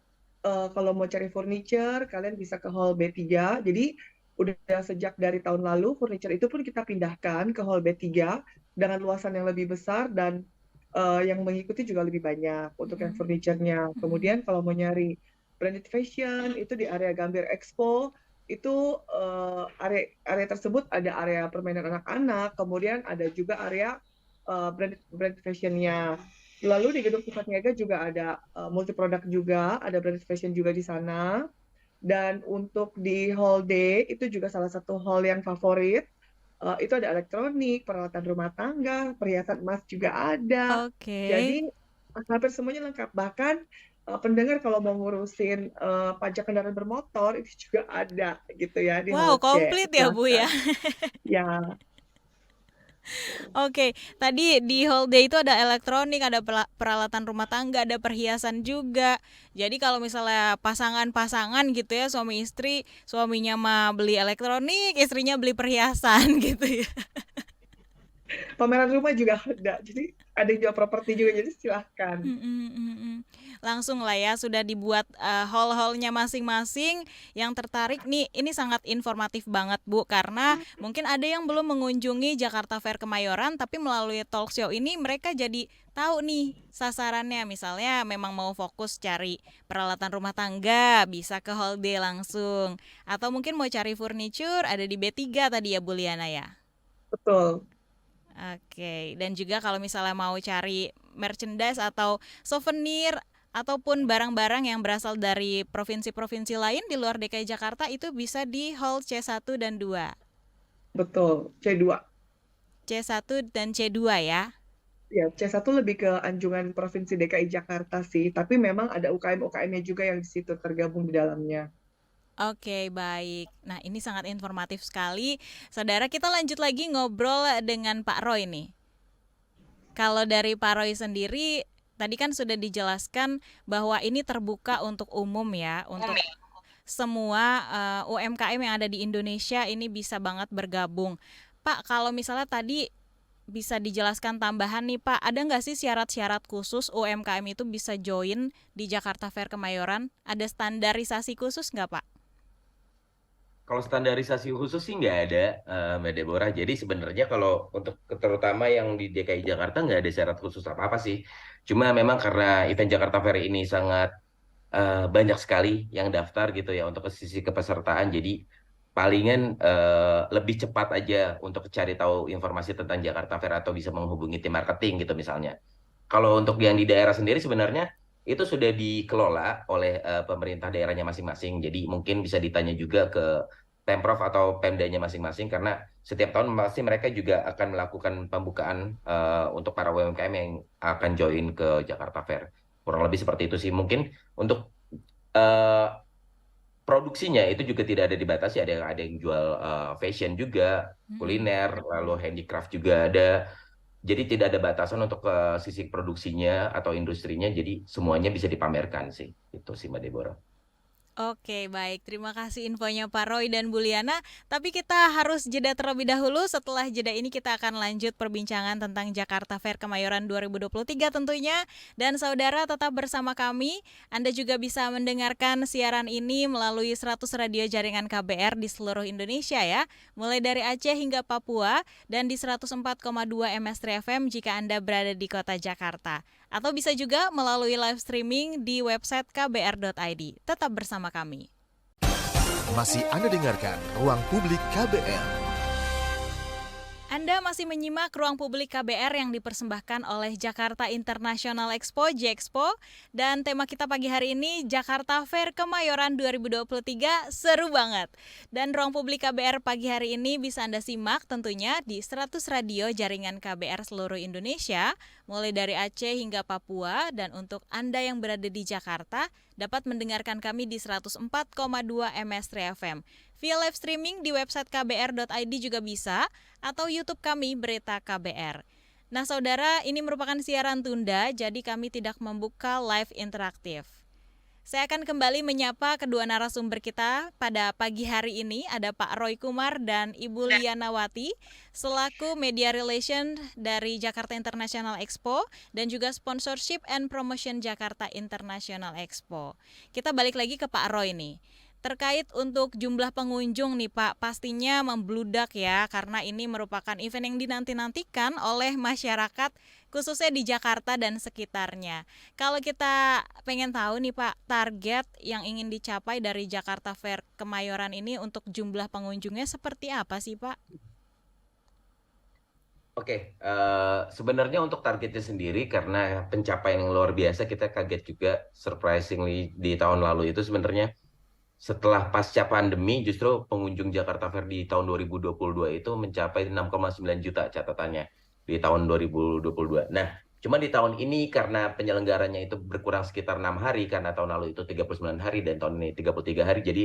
kalau mau cari furniture, kalian bisa ke Hall B3. Jadi udah sejak dari tahun lalu, furniture itu pun kita pindahkan ke Hall B3 dengan luasan yang lebih besar dan yang mengikuti juga lebih banyak untuk yang Mm-mm. furniture-nya. Mm-mm. Kemudian kalau mau nyari branded fashion, itu di area Gambir Expo. itu area tersebut ada area permainan anak-anak, kemudian ada juga area brand fashionnya. Lalu di gedung Pusat Niaga juga ada multi produk juga, ada brand fashion juga di sana. Dan untuk di hall D itu juga salah satu hall yang favorit. Itu ada elektronik, peralatan rumah tangga, perhiasan emas juga ada. Oke. Jadi hampir semuanya lengkap. Bahkan pendengar kalau mau ngurusin pajak kendaraan bermotor itu juga ada gitu ya di Wow, hall C. komplit ya Bu ya. Silahkan. Ya, Oke, tadi di hall day itu ada elektronik, ada peralatan rumah tangga, ada perhiasan juga. Jadi kalau misalnya pasangan-pasangan gitu ya, suami istri, suaminya mah beli elektronik, istrinya beli perhiasan gitu ya. pameran rumah juga ada. Jadi ada yang jual properti juga, jadi silahkan. Langsung lah ya, sudah dibuat hall-hallnya masing-masing. Yang tertarik nih, ini sangat informatif banget Bu, karena mungkin ada yang belum mengunjungi Jakarta Fair Kemayoran, tapi melalui talk show ini mereka jadi tahu nih sasarannya. Misalnya memang mau fokus cari peralatan rumah tangga, bisa ke hall D langsung. Atau mungkin mau cari furniture, ada di B3 tadi ya Bu Liana ya. Betul. Oke, dan juga kalau misalnya mau cari merchandise atau souvenir ataupun barang-barang yang berasal dari provinsi-provinsi lain di luar DKI Jakarta itu bisa di hall C1 dan 2. Betul. C2. C1 dan C2 ya. Ya, C1 lebih ke anjungan Provinsi DKI Jakarta sih, tapi memang ada UKM-UKM-nya juga yang di situ tergabung di dalamnya. Oke, baik. Nah, ini sangat informatif sekali. Saudara, kita lanjut lagi ngobrol dengan Pak Roy nih. Kalau dari Pak Roy sendiri, tadi kan sudah dijelaskan bahwa ini terbuka untuk umum ya, untuk semua UMKM yang ada di Indonesia ini bisa banget bergabung. Pak, kalau misalnya tadi bisa dijelaskan tambahan nih Pak, ada nggak sih syarat-syarat khusus UMKM itu bisa join di Jakarta Fair Kemayoran? Ada standarisasi khusus nggak Pak? Kalau standarisasi khusus sih nggak ada, Mbak Deborah. Jadi sebenarnya kalau untuk terutama yang di DKI Jakarta nggak ada syarat khusus apa-apa sih. Cuma memang karena event Jakarta Fair ini sangat banyak sekali yang daftar gitu ya untuk ke sisi kepesertaan. Jadi palingan lebih cepat aja untuk cari tahu informasi tentang Jakarta Fair atau bisa menghubungi tim marketing gitu misalnya. Kalau untuk yang di daerah sendiri sebenarnya itu sudah dikelola oleh pemerintah daerahnya masing-masing. Jadi mungkin bisa ditanya juga ke Pemprov atau Pemdanya masing-masing karena setiap tahun pasti mereka juga akan melakukan pembukaan untuk para UMKM yang akan join ke Jakarta Fair. Kurang lebih seperti itu sih. Mungkin untuk eh, produksinya itu juga tidak ada dibatasi. Ada yang jual fashion juga, kuliner, lalu handicraft juga ada. Jadi tidak ada batasan untuk ke sisi produksinya atau industrinya. Jadi semuanya bisa dipamerkan sih. Itu sih Mbak Deborah. Oke, baik. Terima kasih infonya Pak Roy dan Bu Liana. Tapi kita harus jeda terlebih dahulu. Setelah jeda ini kita akan lanjut perbincangan tentang Jakarta Fair Kemayoran 2023 tentunya. Dan saudara tetap bersama kami. Anda juga bisa mendengarkan siaran ini melalui 100 radio jaringan KBR di seluruh Indonesia ya. Mulai dari Aceh hingga Papua dan di 104,2 MS3 FM jika Anda berada di kota Jakarta. Atau bisa juga melalui live streaming di website kbr.id. Tetap bersama kami. Masih Anda dengarkan Ruang Publik KBR. Anda masih menyimak Ruang Publik KBR yang dipersembahkan oleh Jakarta International Expo (Jexpo) dan tema kita pagi hari ini Jakarta Fair Kemayoran 2023 seru banget. Dan Ruang Publik KBR pagi hari ini bisa Anda simak tentunya di 100 radio jaringan KBR seluruh Indonesia mulai dari Aceh hingga Papua, dan untuk Anda yang berada di Jakarta dapat mendengarkan kami di 104,2 MS3 FM. Via live streaming di website kbr.id juga bisa, atau YouTube kami Berita KBR. Nah saudara, ini merupakan siaran tunda, jadi kami tidak membuka live interaktif. Saya akan kembali menyapa kedua narasumber kita pada pagi hari ini. Ada Pak Roy Kumar dan Ibu Lianawati selaku Media Relation dari Jakarta International Expo dan juga Sponsorship and Promotion Jakarta International Expo. Kita balik lagi ke Pak Roy nih. terkait untuk jumlah pengunjung nih Pak, pastinya membludak ya karena ini merupakan event yang dinanti-nantikan oleh masyarakat khususnya di Jakarta dan sekitarnya. Kalau kita pengen tahu nih Pak, target yang ingin dicapai dari Jakarta Fair Kemayoran ini untuk jumlah pengunjungnya seperti apa sih Pak? Oke, sebenarnya untuk targetnya sendiri karena pencapaian yang luar biasa kita kaget juga surprisingly di tahun lalu itu sebenarnya setelah pasca pandemi justru pengunjung Jakarta Fair di tahun 2022 itu mencapai 6,9 juta catatannya di tahun 2022. Nah, cuma di tahun ini karena penyelenggaranya itu berkurang sekitar 6 hari karena tahun lalu itu 39 hari dan tahun ini 33 hari. Jadi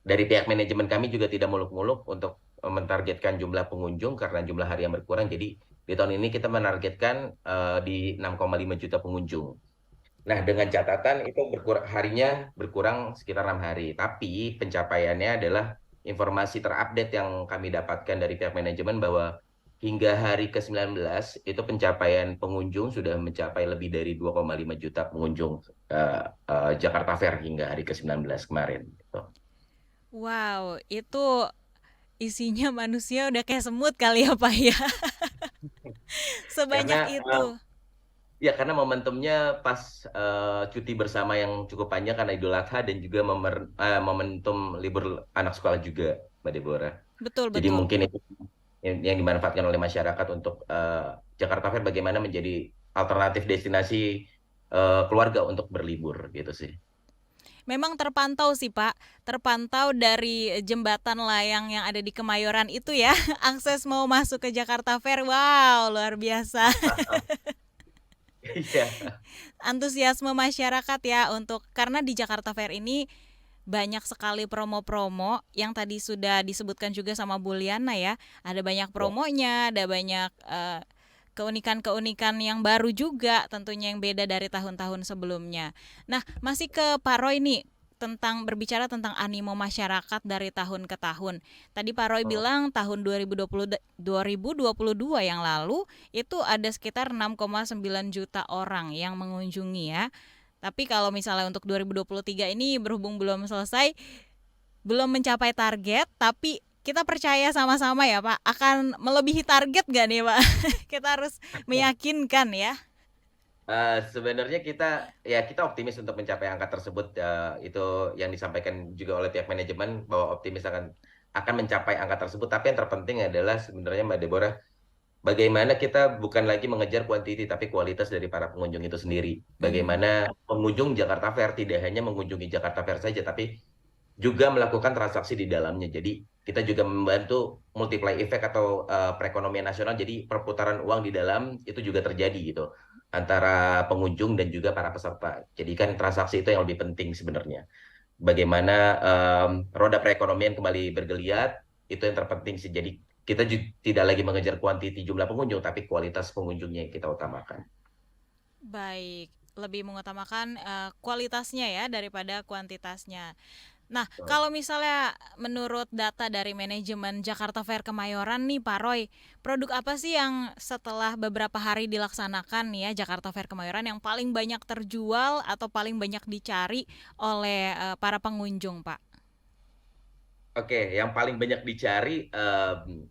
dari pihak manajemen kami juga tidak muluk-muluk untuk mentargetkan jumlah pengunjung karena jumlah hari yang berkurang. Jadi di tahun ini kita menargetkan di 6,5 juta pengunjung. Nah, dengan catatan itu harinya berkurang sekitar 6 hari. Tapi pencapaiannya adalah informasi terupdate yang kami dapatkan dari pihak manajemen bahwa hingga hari ke-19 itu pencapaian pengunjung sudah mencapai lebih dari 2,5 juta pengunjung Jakarta Fair hingga hari ke-19 kemarin. Gitu. Wow, itu isinya manusia udah kayak semut kali ya Pak ya. Sebanyak Karena itu. ya karena momentumnya pas cuti bersama yang cukup panjang karena Idul Adha dan juga momentum libur anak sekolah juga, Mbak Deborah. Betul, Jadi betul. mungkin itu yang dimanfaatkan oleh masyarakat untuk Jakarta Fair bagaimana menjadi alternatif destinasi keluarga untuk berlibur gitu sih. Memang terpantau sih Pak, terpantau dari jembatan layang yang ada di Kemayoran itu ya, akses mau masuk ke Jakarta Fair, wow luar biasa. Iya. Antusiasme masyarakat ya untuk, karena di Jakarta Fair ini banyak sekali promo-promo yang tadi sudah disebutkan juga sama Bu Liana ya. Ada banyak promonya, ada banyak keunikan-keunikan yang baru juga tentunya yang beda dari tahun-tahun sebelumnya. Nah, masih ke Pak Roy nih tentang berbicara tentang animo masyarakat dari tahun ke tahun. Tadi Pak Roy bilang tahun 2022 yang lalu itu ada sekitar 6,9 juta orang yang mengunjungi ya. Tapi kalau misalnya untuk 2023 ini berhubung belum selesai, belum mencapai target, tapi kita percaya sama-sama ya Pak, akan melebihi target gak nih Pak? Kita harus meyakinkan ya. Sebenarnya kita optimis untuk mencapai angka tersebut. Itu yang disampaikan juga oleh pihak manajemen bahwa optimis akan mencapai angka tersebut. Tapi yang terpenting adalah sebenarnya Mbak Deborah, bagaimana kita bukan lagi mengejar kuantiti tapi kualitas dari para pengunjung itu sendiri. Bagaimana pengunjung Jakarta Fair tidak hanya mengunjungi Jakarta Fair saja, tapi juga melakukan transaksi di dalamnya. Jadi kita juga membantu multiply effect atau perekonomian nasional. Jadi perputaran uang di dalam itu juga terjadi gitu antara pengunjung dan juga para peserta. Jadi kan transaksi itu yang lebih penting sebenarnya. Bagaimana roda perekonomian kembali bergeliat itu yang terpenting sih. Jadi kita tidak lagi mengejar kuantiti jumlah pengunjung, tapi kualitas pengunjungnya yang kita utamakan. Baik, lebih mengutamakan kualitasnya ya daripada kuantitasnya. Nah, kalau misalnya menurut data dari manajemen Jakarta Fair Kemayoran nih Pak Roy, produk apa sih yang setelah beberapa hari dilaksanakan nih ya Jakarta Fair Kemayoran yang paling banyak terjual atau paling banyak dicari oleh para pengunjung Pak? Oke, yang paling banyak dicari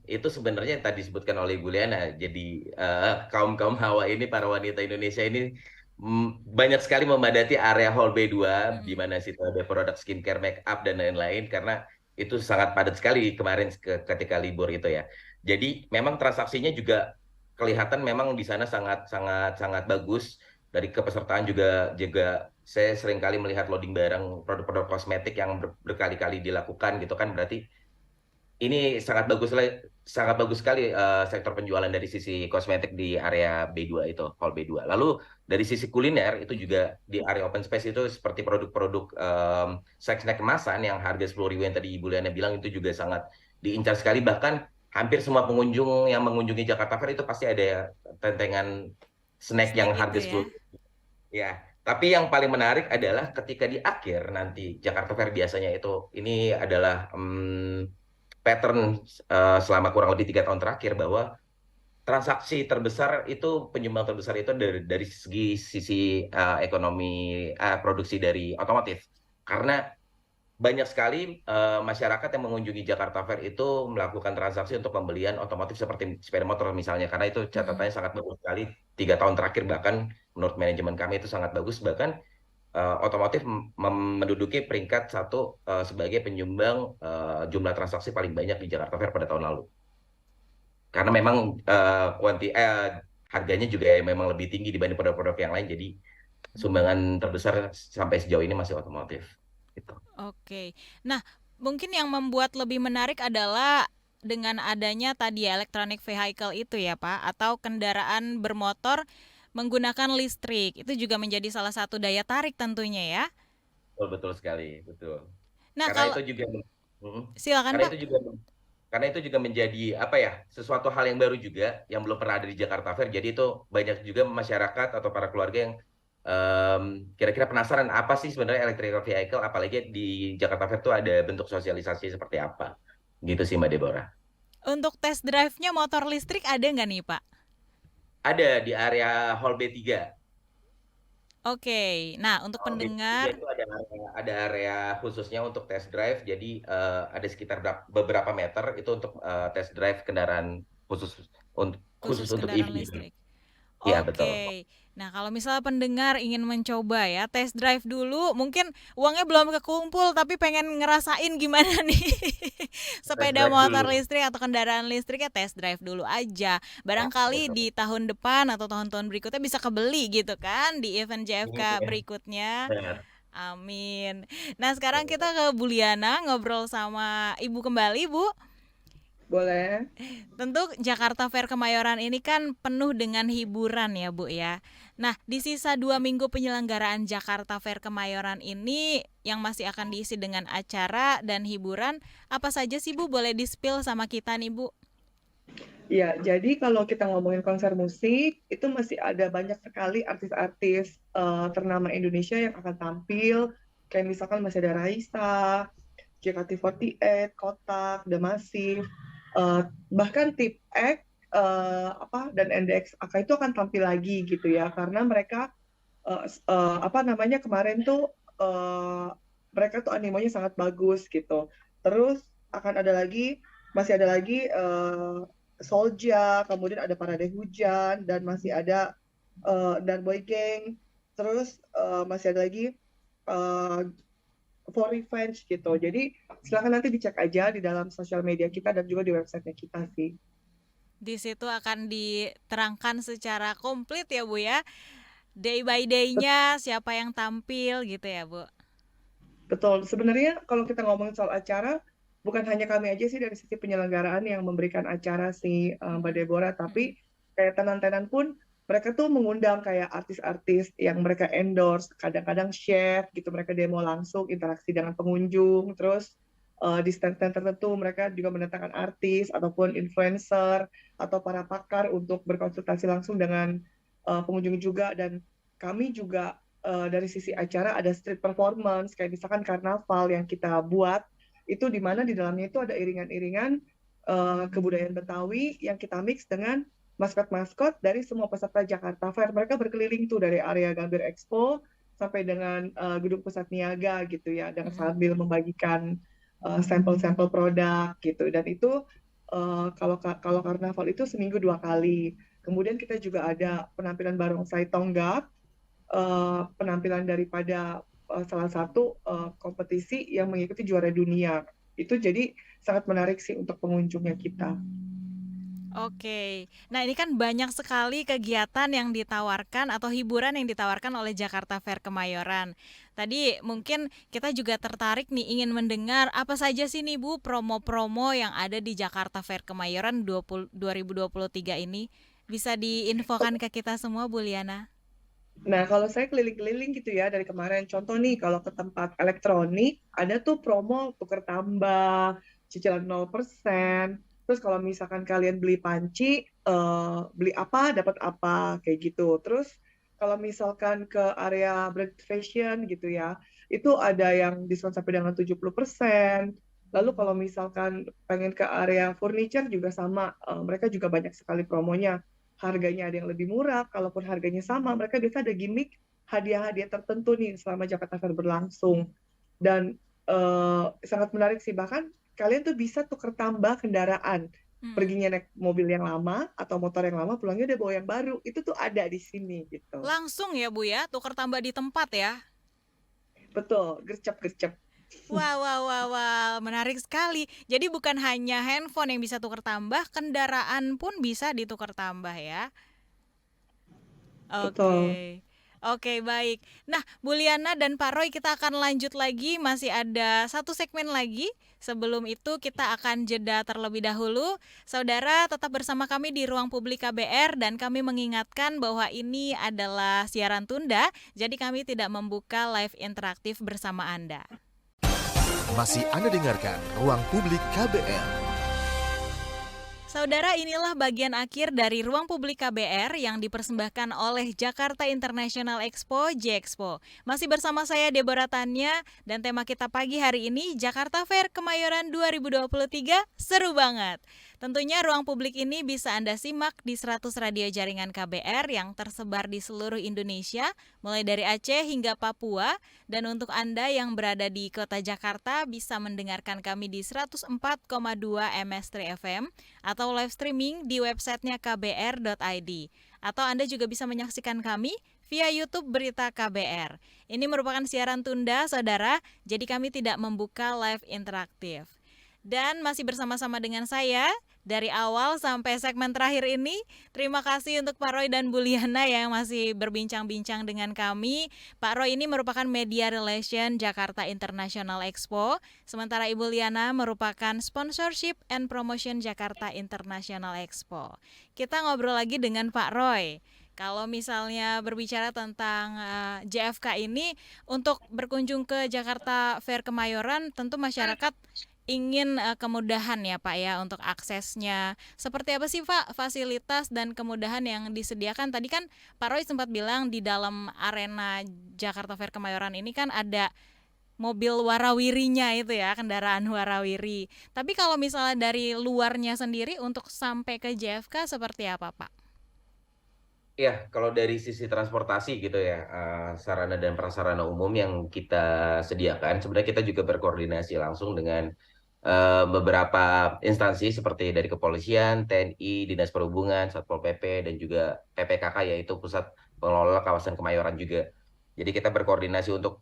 itu sebenarnya yang tadi disebutkan oleh Bu Liana. Jadi kaum hawa ini, para wanita Indonesia ini banyak sekali memadati area Hall B2 di mana situ ada produk skincare, make up dan lain-lain karena itu sangat padat sekali kemarin ketika libur itu ya. Jadi memang transaksinya juga kelihatan memang di sana sangat sangat sangat bagus. Dari kepesertaan juga saya sering kali melihat loading barang produk-produk kosmetik yang berkali-kali dilakukan gitu kan, berarti ini sangat bagus sekali sektor penjualan dari sisi kosmetik di area B2 itu, hall B2. Lalu dari sisi kuliner itu juga di area open space itu seperti produk-produk snack kemasan yang harga 10.000 yang tadi Ibu Liana bilang itu juga sangat diincar sekali, bahkan hampir semua pengunjung yang mengunjungi Jakarta Fair itu pasti ada tentengan snack yang harga Itu ya. 10. Ya, tapi yang paling menarik adalah ketika di akhir nanti Jakarta Fair biasanya ini adalah pattern selama kurang lebih 3 tahun terakhir bahwa transaksi terbesar itu penyumbang terbesar itu dari sisi ekonomi produksi dari otomotif karena banyak sekali masyarakat yang mengunjungi Jakarta Fair itu melakukan transaksi untuk pembelian otomotif seperti sepeda motor misalnya, karena itu Mm-mm. catatannya sangat bagus sekali. 3 tahun terakhir bahkan menurut manajemen kami itu sangat bagus, bahkan otomotif menduduki peringkat satu sebagai penyumbang jumlah transaksi paling banyak di Jakarta Fair pada tahun lalu. Karena memang harganya juga memang lebih tinggi dibanding produk-produk yang lain, jadi sumbangan terbesar sampai sejauh ini masih otomotif. Gitu. Oke. Nah, mungkin yang membuat lebih menarik adalah dengan adanya tadi ya, electronic vehicle itu ya, Pak, atau kendaraan bermotor menggunakan listrik. Itu juga menjadi salah satu daya tarik tentunya ya. Betul, betul sekali, betul. Nah, Karena kalau itu juga, Mm. silakan, karena Pak. itu juga, karena itu juga menjadi apa ya, sesuatu hal yang baru juga, yang belum pernah ada di Jakarta Fair. Jadi itu banyak juga masyarakat atau para keluarga yang kira-kira penasaran apa sih sebenarnya electrical vehicle, apalagi di Jakarta Fair tuh ada bentuk sosialisasi seperti apa. Gitu sih Mbak Deborah. Untuk test drive-nya motor listrik ada nggak nih, Pak? Ada di area Hall B3. Oke. Nah, untuk Hall B3 pendengar, itu ada area khususnya untuk test drive. Jadi ada sekitar beberapa meter itu untuk test drive kendaraan khusus untuk khusus khusus untuk EV. kendaraan listrik. Iya, betul. Oke. Nah, kalau misalnya pendengar ingin mencoba ya, test drive dulu, mungkin uangnya belum kekumpul tapi pengen ngerasain gimana nih Test sepeda drive motor dulu. listrik atau kendaraan listriknya, test drive dulu aja. Barangkali Betul. di tahun depan atau tahun-tahun berikutnya bisa kebeli gitu kan di event JFK Iya, berikutnya. benar. Amin. Nah, sekarang kita ke Bu Liana ngobrol sama Ibu kembali, Bu. Boleh? Tentu Jakarta Fair Kemayoran ini kan penuh dengan hiburan ya Bu ya. Nah, di sisa 2 minggu penyelenggaraan Jakarta Fair Kemayoran ini yang masih akan diisi dengan acara dan hiburan, apa saja sih Bu? Boleh di-spill sama kita nih Bu? Ya, jadi kalau kita ngomongin konser musik, itu masih ada banyak sekali artis-artis ternama Indonesia yang akan tampil. Kayak misalkan masih ada Raisa, JKT48, Kotak, The Massive, eh, bahkan Tip X dan NDX AK itu akan tampil lagi gitu ya, karena mereka apa namanya kemarin tuh mereka tuh animonya sangat bagus gitu. Terus akan ada lagi, masih ada lagi Soulja, kemudian ada Parade Hujan, dan masih ada dan Boy Gang. Terus masih ada lagi uh, For Revenge gitu. Jadi silakan nanti dicek aja di dalam sosial media kita dan juga di websitenya kita sih. Di situ akan diterangkan secara komplit ya Bu ya. Day by day-nya siapa yang tampil gitu ya Bu. Betul. Sebenarnya kalau kita ngomongin soal acara, bukan hanya kami aja sih dari sisi penyelenggaraan yang memberikan acara sih Mbak Deborah, tapi kayak tenan-tenan pun mereka tuh mengundang kayak artis-artis yang mereka endorse, kadang-kadang chef gitu, mereka demo langsung, interaksi dengan pengunjung, terus di stand-stand tertentu mereka juga mendatangkan artis ataupun influencer atau para pakar untuk berkonsultasi langsung dengan pengunjung juga, dan kami juga dari sisi acara ada street performance kayak misalkan karnaval yang kita buat itu di mana di dalamnya itu ada iringan-iringan kebudayaan Betawi yang kita mix dengan maskot-maskot dari semua peserta Jakarta Fair. Mereka berkeliling tuh dari area Gambir Expo sampai dengan gedung pusat niaga gitu ya, dan sambil membagikan sampel-sampel produk gitu. Dan itu kalau karnaval itu seminggu 2 kali. Kemudian kita juga ada penampilan barongsai tonggak, penampilan daripada salah satu kompetisi yang mengikuti juara dunia. Itu jadi sangat menarik sih untuk pengunjungnya kita. Oke, nah ini kan banyak sekali kegiatan yang ditawarkan atau hiburan yang ditawarkan oleh Jakarta Fair Kemayoran. Tadi mungkin kita juga tertarik nih ingin mendengar apa saja sih nih Bu promo-promo yang ada di Jakarta Fair Kemayoran 2023 ini. Bisa diinfokan ke kita semua Bu Liana? Nah, kalau saya keliling-keliling gitu ya dari kemarin, contoh nih kalau ke tempat elektronik, ada tuh promo tuker tambah, cicilan 0%. Terus kalau misalkan kalian beli panci, beli apa, dapat apa, kayak gitu. Terus kalau misalkan ke area brand fashion gitu ya, itu ada yang diskon sampai dengan 70%. Lalu kalau misalkan pengen ke area furniture juga sama, mereka juga banyak sekali promonya, harganya ada yang lebih murah, kalaupun harganya sama, mereka biasa ada gimmick hadiah-hadiah tertentu nih selama Jakarta Fair berlangsung. Dan sangat menarik sih. Bahkan kalian tuh bisa tuker tambah kendaraan. Perginya naik mobil yang lama atau motor yang lama, pulangnya udah bawa yang baru. Itu tuh ada di sini gitu. Langsung ya Bu ya, tuker tambah di tempat ya? Betul, gercep-gercep. Wah, menarik sekali. Jadi bukan hanya handphone yang bisa tuker tambah, kendaraan pun bisa ditukar tambah ya? Betul. Oke, baik. Nah, Bu Liana dan Pak Roy, kita akan lanjut lagi. Masih ada satu segmen lagi. Sebelum itu kita akan jeda terlebih dahulu. Saudara tetap bersama kami di Ruang Publik KBR dan kami mengingatkan bahwa ini adalah siaran tunda, jadi kami tidak membuka live interaktif bersama Anda. Masih Anda dengarkan Ruang Publik KBR. Saudara, inilah bagian akhir dari Ruang Publik KBR yang dipersembahkan oleh Jakarta International Expo, J-Expo. Masih bersama saya Deborah Tanya dan tema kita pagi hari ini Jakarta Fair Kemayoran 2023 seru banget. Tentunya Ruang Publik ini bisa Anda simak di 100 radio jaringan KBR yang tersebar di seluruh Indonesia, mulai dari Aceh hingga Papua. Dan untuk Anda yang berada di kota Jakarta bisa mendengarkan kami di 104,2 MS3 FM atau live streaming di websitenya kbr.id. Atau Anda juga bisa menyaksikan kami via YouTube Berita KBR. Ini merupakan siaran tunda, saudara, jadi kami tidak membuka live interaktif. Dan masih bersama-sama dengan saya dari awal sampai segmen terakhir ini. Terima kasih untuk Pak Roy dan Bu Liana yang masih berbincang-bincang dengan kami. Pak Roy ini merupakan Media Relation Jakarta International Expo, sementara Ibu Liana merupakan Sponsorship and Promotion Jakarta International Expo. Kita ngobrol lagi dengan Pak Roy. Kalau misalnya berbicara tentang JFK ini, untuk berkunjung ke Jakarta Fair Kemayoran, tentu masyarakat ingin kemudahan ya Pak ya untuk aksesnya. Seperti apa sih Pak fasilitas dan kemudahan yang disediakan? Tadi kan Pak Roy sempat bilang di dalam arena Jakarta Fair Kemayoran ini kan ada mobil warawirinya itu ya, kendaraan warawiri. Tapi kalau misalnya dari luarnya sendiri untuk sampai ke JFK seperti apa Pak? Ya, kalau dari sisi transportasi gitu ya, sarana dan prasarana umum yang kita sediakan, sebenarnya kita juga berkoordinasi langsung dengan beberapa instansi seperti dari kepolisian, TNI, Dinas Perhubungan, Satpol PP, dan juga PPKK yaitu Pusat Pengelola Kawasan Kemayoran juga. Jadi kita berkoordinasi untuk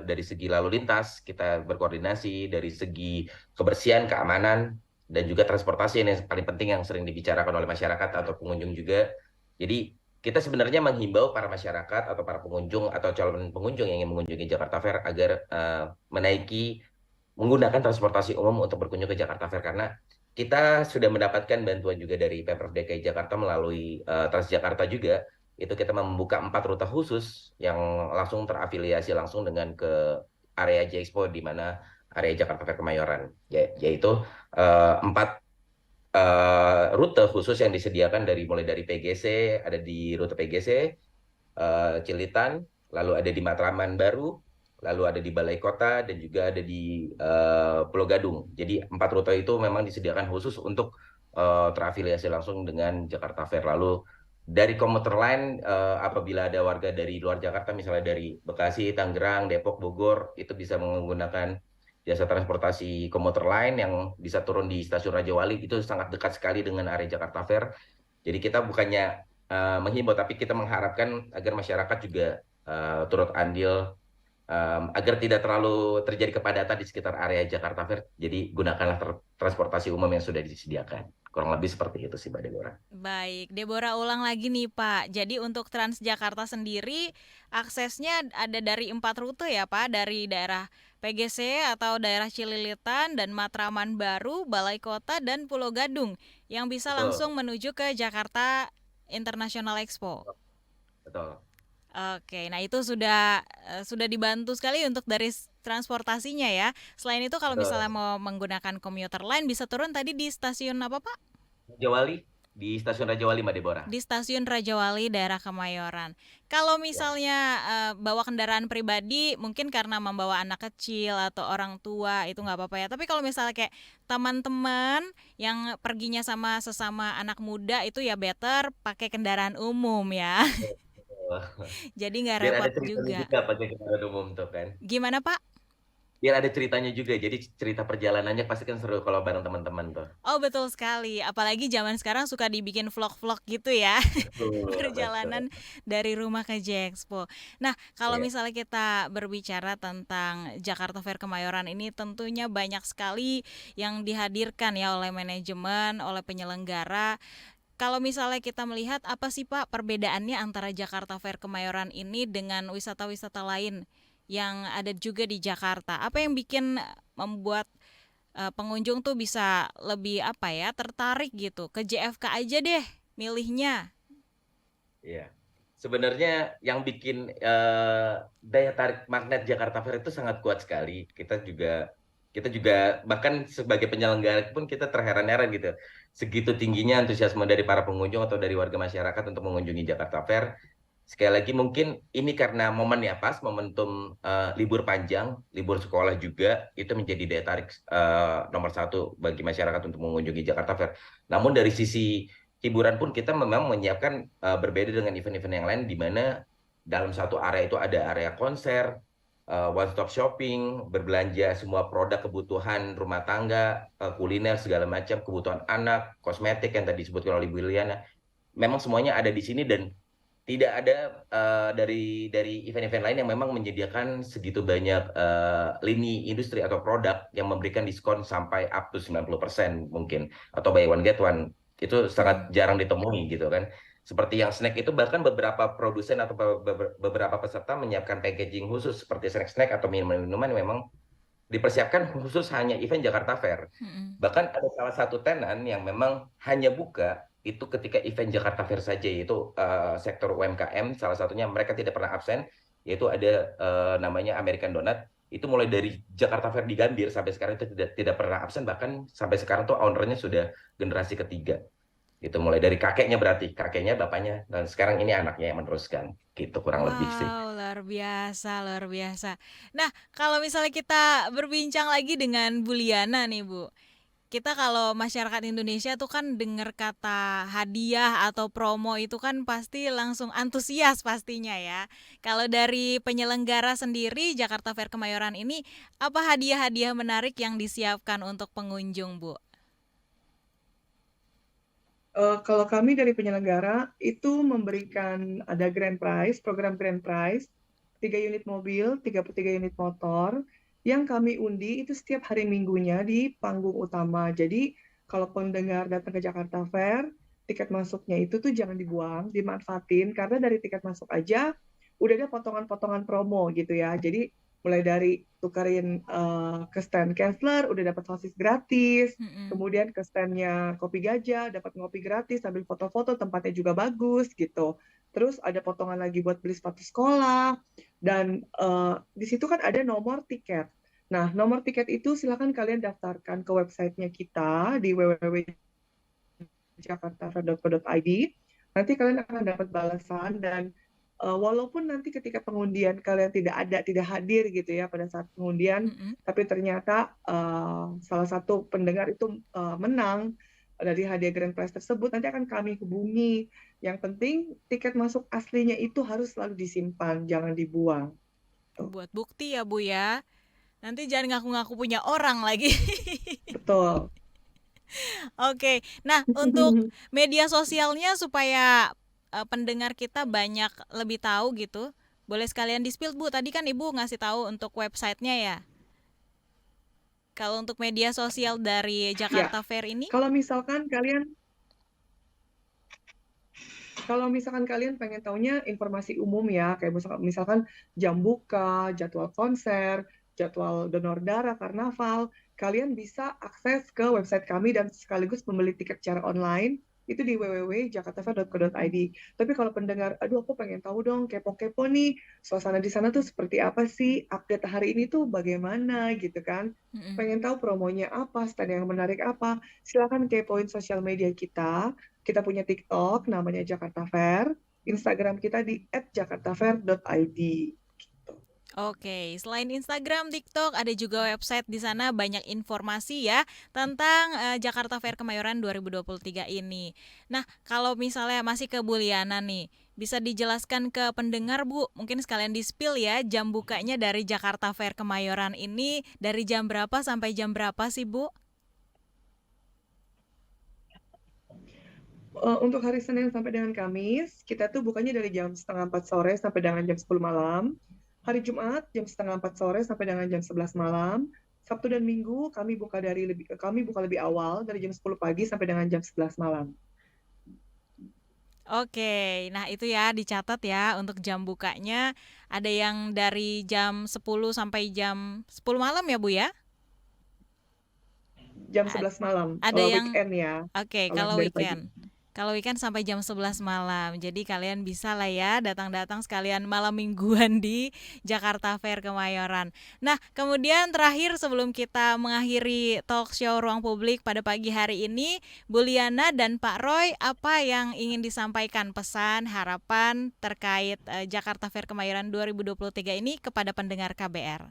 dari segi lalu lintas, kita berkoordinasi dari segi kebersihan, keamanan, dan juga transportasi ini yang paling penting yang sering dibicarakan oleh masyarakat atau pengunjung juga. Jadi kita sebenarnya menghimbau para masyarakat atau para pengunjung atau calon pengunjung yang ingin mengunjungi Jakarta Fair agar menggunakan transportasi umum untuk berkunjung ke Jakarta Fair karena kita sudah mendapatkan bantuan juga dari Pemprov DKI Jakarta melalui Transjakarta juga. Itu kita membuka 4 rute khusus yang langsung terafiliasi langsung dengan ke area J-Expo di mana area Jakarta Fair Kemayoran, yaitu 4 rute khusus yang disediakan mulai dari PGC, ada di rute PGC, Cilitan, lalu ada di Matraman Baru, lalu ada di Balai Kota, dan juga ada di Pulau Gadung. Jadi 4 rute itu memang disediakan khusus untuk terafiliasi langsung dengan Jakarta Fair. Lalu dari komuter lain, apabila ada warga dari luar Jakarta, misalnya dari Bekasi, Tangerang, Depok, Bogor, itu bisa menggunakan jasa transportasi komuter lain yang bisa turun di Stasiun Raja Wali. Itu sangat dekat sekali dengan area Jakarta Fair. Jadi kita bukannya menghimbau, tapi kita mengharapkan agar masyarakat juga turut andil agar tidak terlalu terjadi kepadatan di sekitar area Jakarta Fair. Jadi gunakanlah transportasi umum yang sudah disediakan. Kurang lebih seperti itu sih Mbak Deborah. Baik, Deborah ulang lagi nih Pak. Jadi untuk Transjakarta sendiri aksesnya ada dari 4 rute ya Pak, dari daerah PGC atau daerah Cililitan dan Matraman Baru, Balai Kota dan Pulau Gadung yang bisa Betul, langsung menuju ke Jakarta International Expo. betul. Oke, nah itu sudah dibantu sekali untuk dari transportasinya ya. Selain itu kalau misalnya Betul. mau menggunakan komuter lain bisa turun tadi di stasiun apa Pak? Raja Wali, di Stasiun Raja Wali Mbak Deborah. Di stasiun Rajawali daerah Kemayoran. Kalau Ya. misalnya bawa kendaraan pribadi mungkin karena membawa anak kecil atau orang tua itu nggak apa-apa ya. Tapi kalau misalnya kayak teman-teman yang perginya sama sesama anak muda itu ya better pakai kendaraan umum ya. Betul. Jadi nggak Biar ada repot ceritanya juga. juga pakai kendaraan umum tuh kan. Gimana Pak? biar ada ceritanya juga. Jadi cerita perjalanannya pasti kan seru kalau bareng teman-teman tuh. Oh, betul sekali. Apalagi zaman sekarang suka dibikin vlog-vlog gitu ya. Betul, betul. Perjalanan dari rumah ke J-Expo. Nah, kalau Iya. misalnya kita berbicara tentang Jakarta Fair Kemayoran ini tentunya banyak sekali yang dihadirkan ya oleh manajemen, oleh penyelenggara. Kalau misalnya kita melihat apa sih Pak perbedaannya antara Jakarta Fair Kemayoran ini dengan wisata-wisata lain yang ada juga di Jakarta? Apa yang bikin membuat pengunjung tuh bisa lebih apa ya tertarik gitu ke JFK aja deh milihnya. Iya. Sebenarnya yang bikin daya tarik magnet Jakarta Fair itu sangat kuat sekali. Kita juga bahkan sebagai penyelenggara pun kita terheran-heran gitu. Segitu tingginya antusiasme dari para pengunjung atau dari warga masyarakat untuk mengunjungi Jakarta Fair. Sekali lagi mungkin ini karena momennya pas, momentum libur panjang, libur sekolah juga itu menjadi daya tarik nomor satu bagi masyarakat untuk mengunjungi Jakarta Fair. Namun dari sisi hiburan pun kita memang menyiapkan berbeda dengan event-event yang lain di mana dalam satu area itu ada area konser, one stop shopping, berbelanja semua produk kebutuhan rumah tangga, kuliner segala macam, kebutuhan anak, kosmetik yang tadi disebutkan oleh Bu Liliana. Memang semuanya ada di sini dan tidak ada dari event-event lain yang memang menyediakan segitu banyak lini industri atau produk yang memberikan diskon sampai up to 90% mungkin atau buy one get one. Itu sangat jarang ditemui gitu kan. Seperti yang snack itu bahkan beberapa produsen atau beberapa peserta menyiapkan packaging khusus seperti snack-snack atau minuman-minuman yang memang dipersiapkan khusus hanya event Jakarta Fair. Mm-mm. Bahkan ada salah satu tenan yang memang hanya buka itu ketika event Jakarta Fair saja, yaitu sektor UMKM, salah satunya mereka tidak pernah absen, yaitu ada namanya American Donut. Itu mulai dari Jakarta Fair di Gambir sampai sekarang itu tidak pernah absen, bahkan sampai sekarang tuh ownernya sudah generasi ketiga. Itu mulai dari kakeknya berarti, kakeknya, bapaknya, dan sekarang ini anaknya yang meneruskan. Gitu kurang lebih sih. Wow, luar biasa, luar biasa. Nah, kalau misalnya kita berbincang lagi dengan Bu Liana nih, Bu. Kita kalau masyarakat Indonesia tuh kan dengar kata hadiah atau promo itu kan pasti langsung antusias pastinya ya. Kalau dari penyelenggara sendiri Jakarta Fair Kemayoran ini, apa hadiah-hadiah menarik yang disiapkan untuk pengunjung, Bu? Kalau kami dari penyelenggara itu memberikan ada grand prize, program grand prize, 3 unit mobil, 33 unit motor, yang kami undi itu setiap hari minggunya di panggung utama. Jadi kalau pendengar datang ke Jakarta Fair, tiket masuknya itu tuh jangan dibuang, dimanfaatin, karena dari tiket masuk aja udah ada potongan-potongan promo gitu ya. Jadi mulai dari tukarin ke stand Kessler udah dapat sosis gratis, Mm-mm. kemudian ke standnya Kopi Gajah dapat ngopi gratis sambil foto-foto, tempatnya juga bagus gitu. Terus ada potongan lagi buat beli sepatu sekolah dan di situ kan ada nomor tiket. Nah, nomor tiket itu silakan kalian daftarkan ke websitenya kita di www.jakartafair.co.id. Nanti kalian akan dapat balasan dan walaupun nanti ketika pengundian kalian tidak hadir gitu ya pada saat pengundian, Mm-mm. tapi ternyata salah satu pendengar itu menang dari hadiah grand prize tersebut, nanti akan kami hubungi. Yang penting tiket masuk aslinya itu harus selalu disimpan, jangan dibuang. Tuh. Buat bukti ya, Bu ya. Nanti jangan ngaku-ngaku punya orang lagi. Betul. Oke. Nah, untuk media sosialnya supaya pendengar kita banyak lebih tahu gitu. Boleh sekalian di-spill, Bu. Tadi kan Ibu ngasih tahu untuk websitenya ya. Kalau untuk media sosial dari Ya, Jakarta Fair ini? kalau misalkan kalian pengen taunya informasi umum ya, kayak misalkan jam buka, jadwal konser, jadwal donor darah, karnaval, kalian bisa akses ke website kami dan sekaligus membeli tiket secara online itu di www.jakartafair.co.id. Tapi kalau pendengar, aduh aku pengen tahu dong, kepo-kepo nih, suasana di sana tuh seperti apa sih, update hari ini tuh bagaimana gitu kan. Mm-mm. Pengen tahu promonya apa, stand yang menarik apa, silakan kepoin sosial media kita. Kita punya TikTok namanya Jakarta Fair, Instagram kita di @jakartafair.id. Gitu. Oke, selain Instagram, TikTok, ada juga website di sana banyak informasi ya tentang Jakarta Fair Kemayoran 2023 ini. Nah, kalau misalnya masih ke Bu Liana nih, bisa dijelaskan ke pendengar Bu, mungkin sekalian di-spill ya jam bukanya dari Jakarta Fair Kemayoran ini dari jam berapa sampai jam berapa sih Bu? Untuk hari Senin sampai dengan Kamis, kita tuh bukanya dari jam setengah 4 sore sampai dengan jam 10 malam. Hari Jumat jam setengah 4 sore sampai dengan jam 11 malam. Sabtu dan Minggu kami buka lebih awal dari jam 10 pagi sampai dengan jam 11 malam. Oke, nah itu ya dicatat ya untuk jam bukanya ada yang dari jam 10 sampai jam 10 malam ya Bu ya? Jam A- 11 malam, Ada yang weekend ya, Oke, kalau kalau dari pagi. weekend. Kalau weekend sampai jam 11 malam. Jadi kalian bisa lah ya datang-datang sekalian malam mingguan di Jakarta Fair Kemayoran. Nah, kemudian terakhir sebelum kita mengakhiri talk show Ruang Publik pada pagi hari ini, Bu Liana dan Pak Roy, apa yang ingin disampaikan pesan, harapan terkait Jakarta Fair Kemayoran 2023 ini kepada pendengar KBR?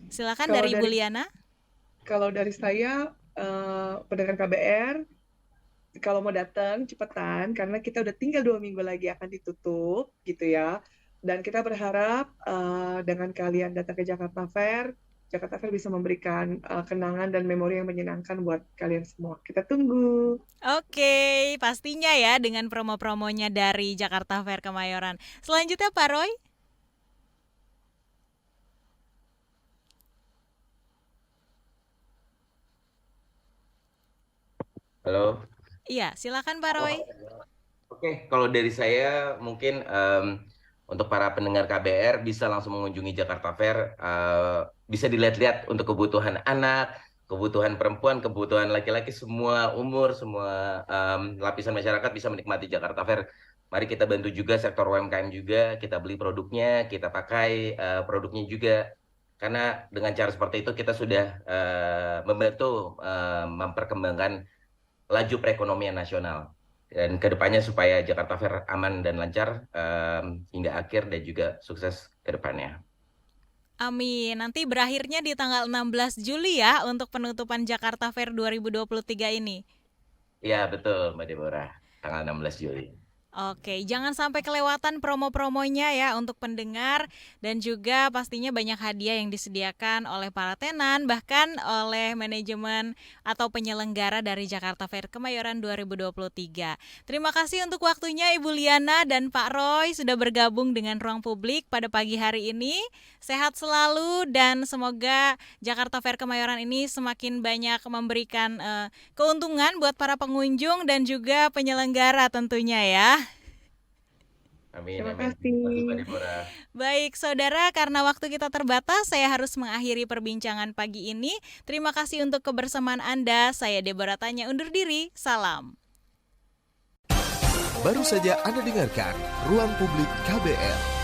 Silakan Kalau dari Bu dari Liana. kalau dari saya, pendengar KBR, kalau mau datang cepetan karena kita udah tinggal 2 minggu lagi akan ditutup gitu ya. Dan kita berharap dengan kalian datang ke Jakarta Fair bisa memberikan kenangan dan memori yang menyenangkan buat kalian semua. Kita tunggu. Oke, pastinya ya dengan promo-promonya dari Jakarta Fair Kemayoran. Selanjutnya Pak Roy. Halo. Iya, silakan Pak Roy. Oke, kalau dari saya mungkin untuk para pendengar KBR bisa langsung mengunjungi Jakarta Fair, bisa dilihat-lihat untuk kebutuhan anak, kebutuhan perempuan, kebutuhan laki-laki, semua umur, semua lapisan masyarakat bisa menikmati Jakarta Fair. Mari kita bantu juga sektor UMKM juga, kita beli produknya, kita pakai produknya juga. Karena dengan cara seperti itu kita sudah membantu memperkembangkan laju perekonomian nasional dan kedepannya supaya Jakarta Fair aman dan lancar hingga akhir dan juga sukses kedepannya. Amin. Nanti berakhirnya di tanggal 16 Juli ya untuk penutupan Jakarta Fair 2023 ini. Ya betul Mbak Deborah, tanggal 16 Juli. Oke, jangan sampai kelewatan promo-promonya ya untuk pendengar dan juga pastinya banyak hadiah yang disediakan oleh para tenan bahkan oleh manajemen atau penyelenggara dari Jakarta Fair Kemayoran 2023. Terima kasih untuk waktunya Ibu Liana dan Pak Roy sudah bergabung dengan Ruang Publik pada pagi hari ini. Sehat selalu dan semoga Jakarta Fair Kemayoran ini semakin banyak memberikan keuntungan buat para pengunjung dan juga penyelenggara tentunya ya. Amin, Terima amin. Terima kasih Mbak kasih. Deborah. Baik, saudara, karena waktu kita terbatas, saya harus mengakhiri perbincangan pagi ini. Terima kasih untuk kebersamaan Anda. Saya Deborah Tanya undur diri. Salam. Baru saja Anda dengarkan Ruang Publik KBR.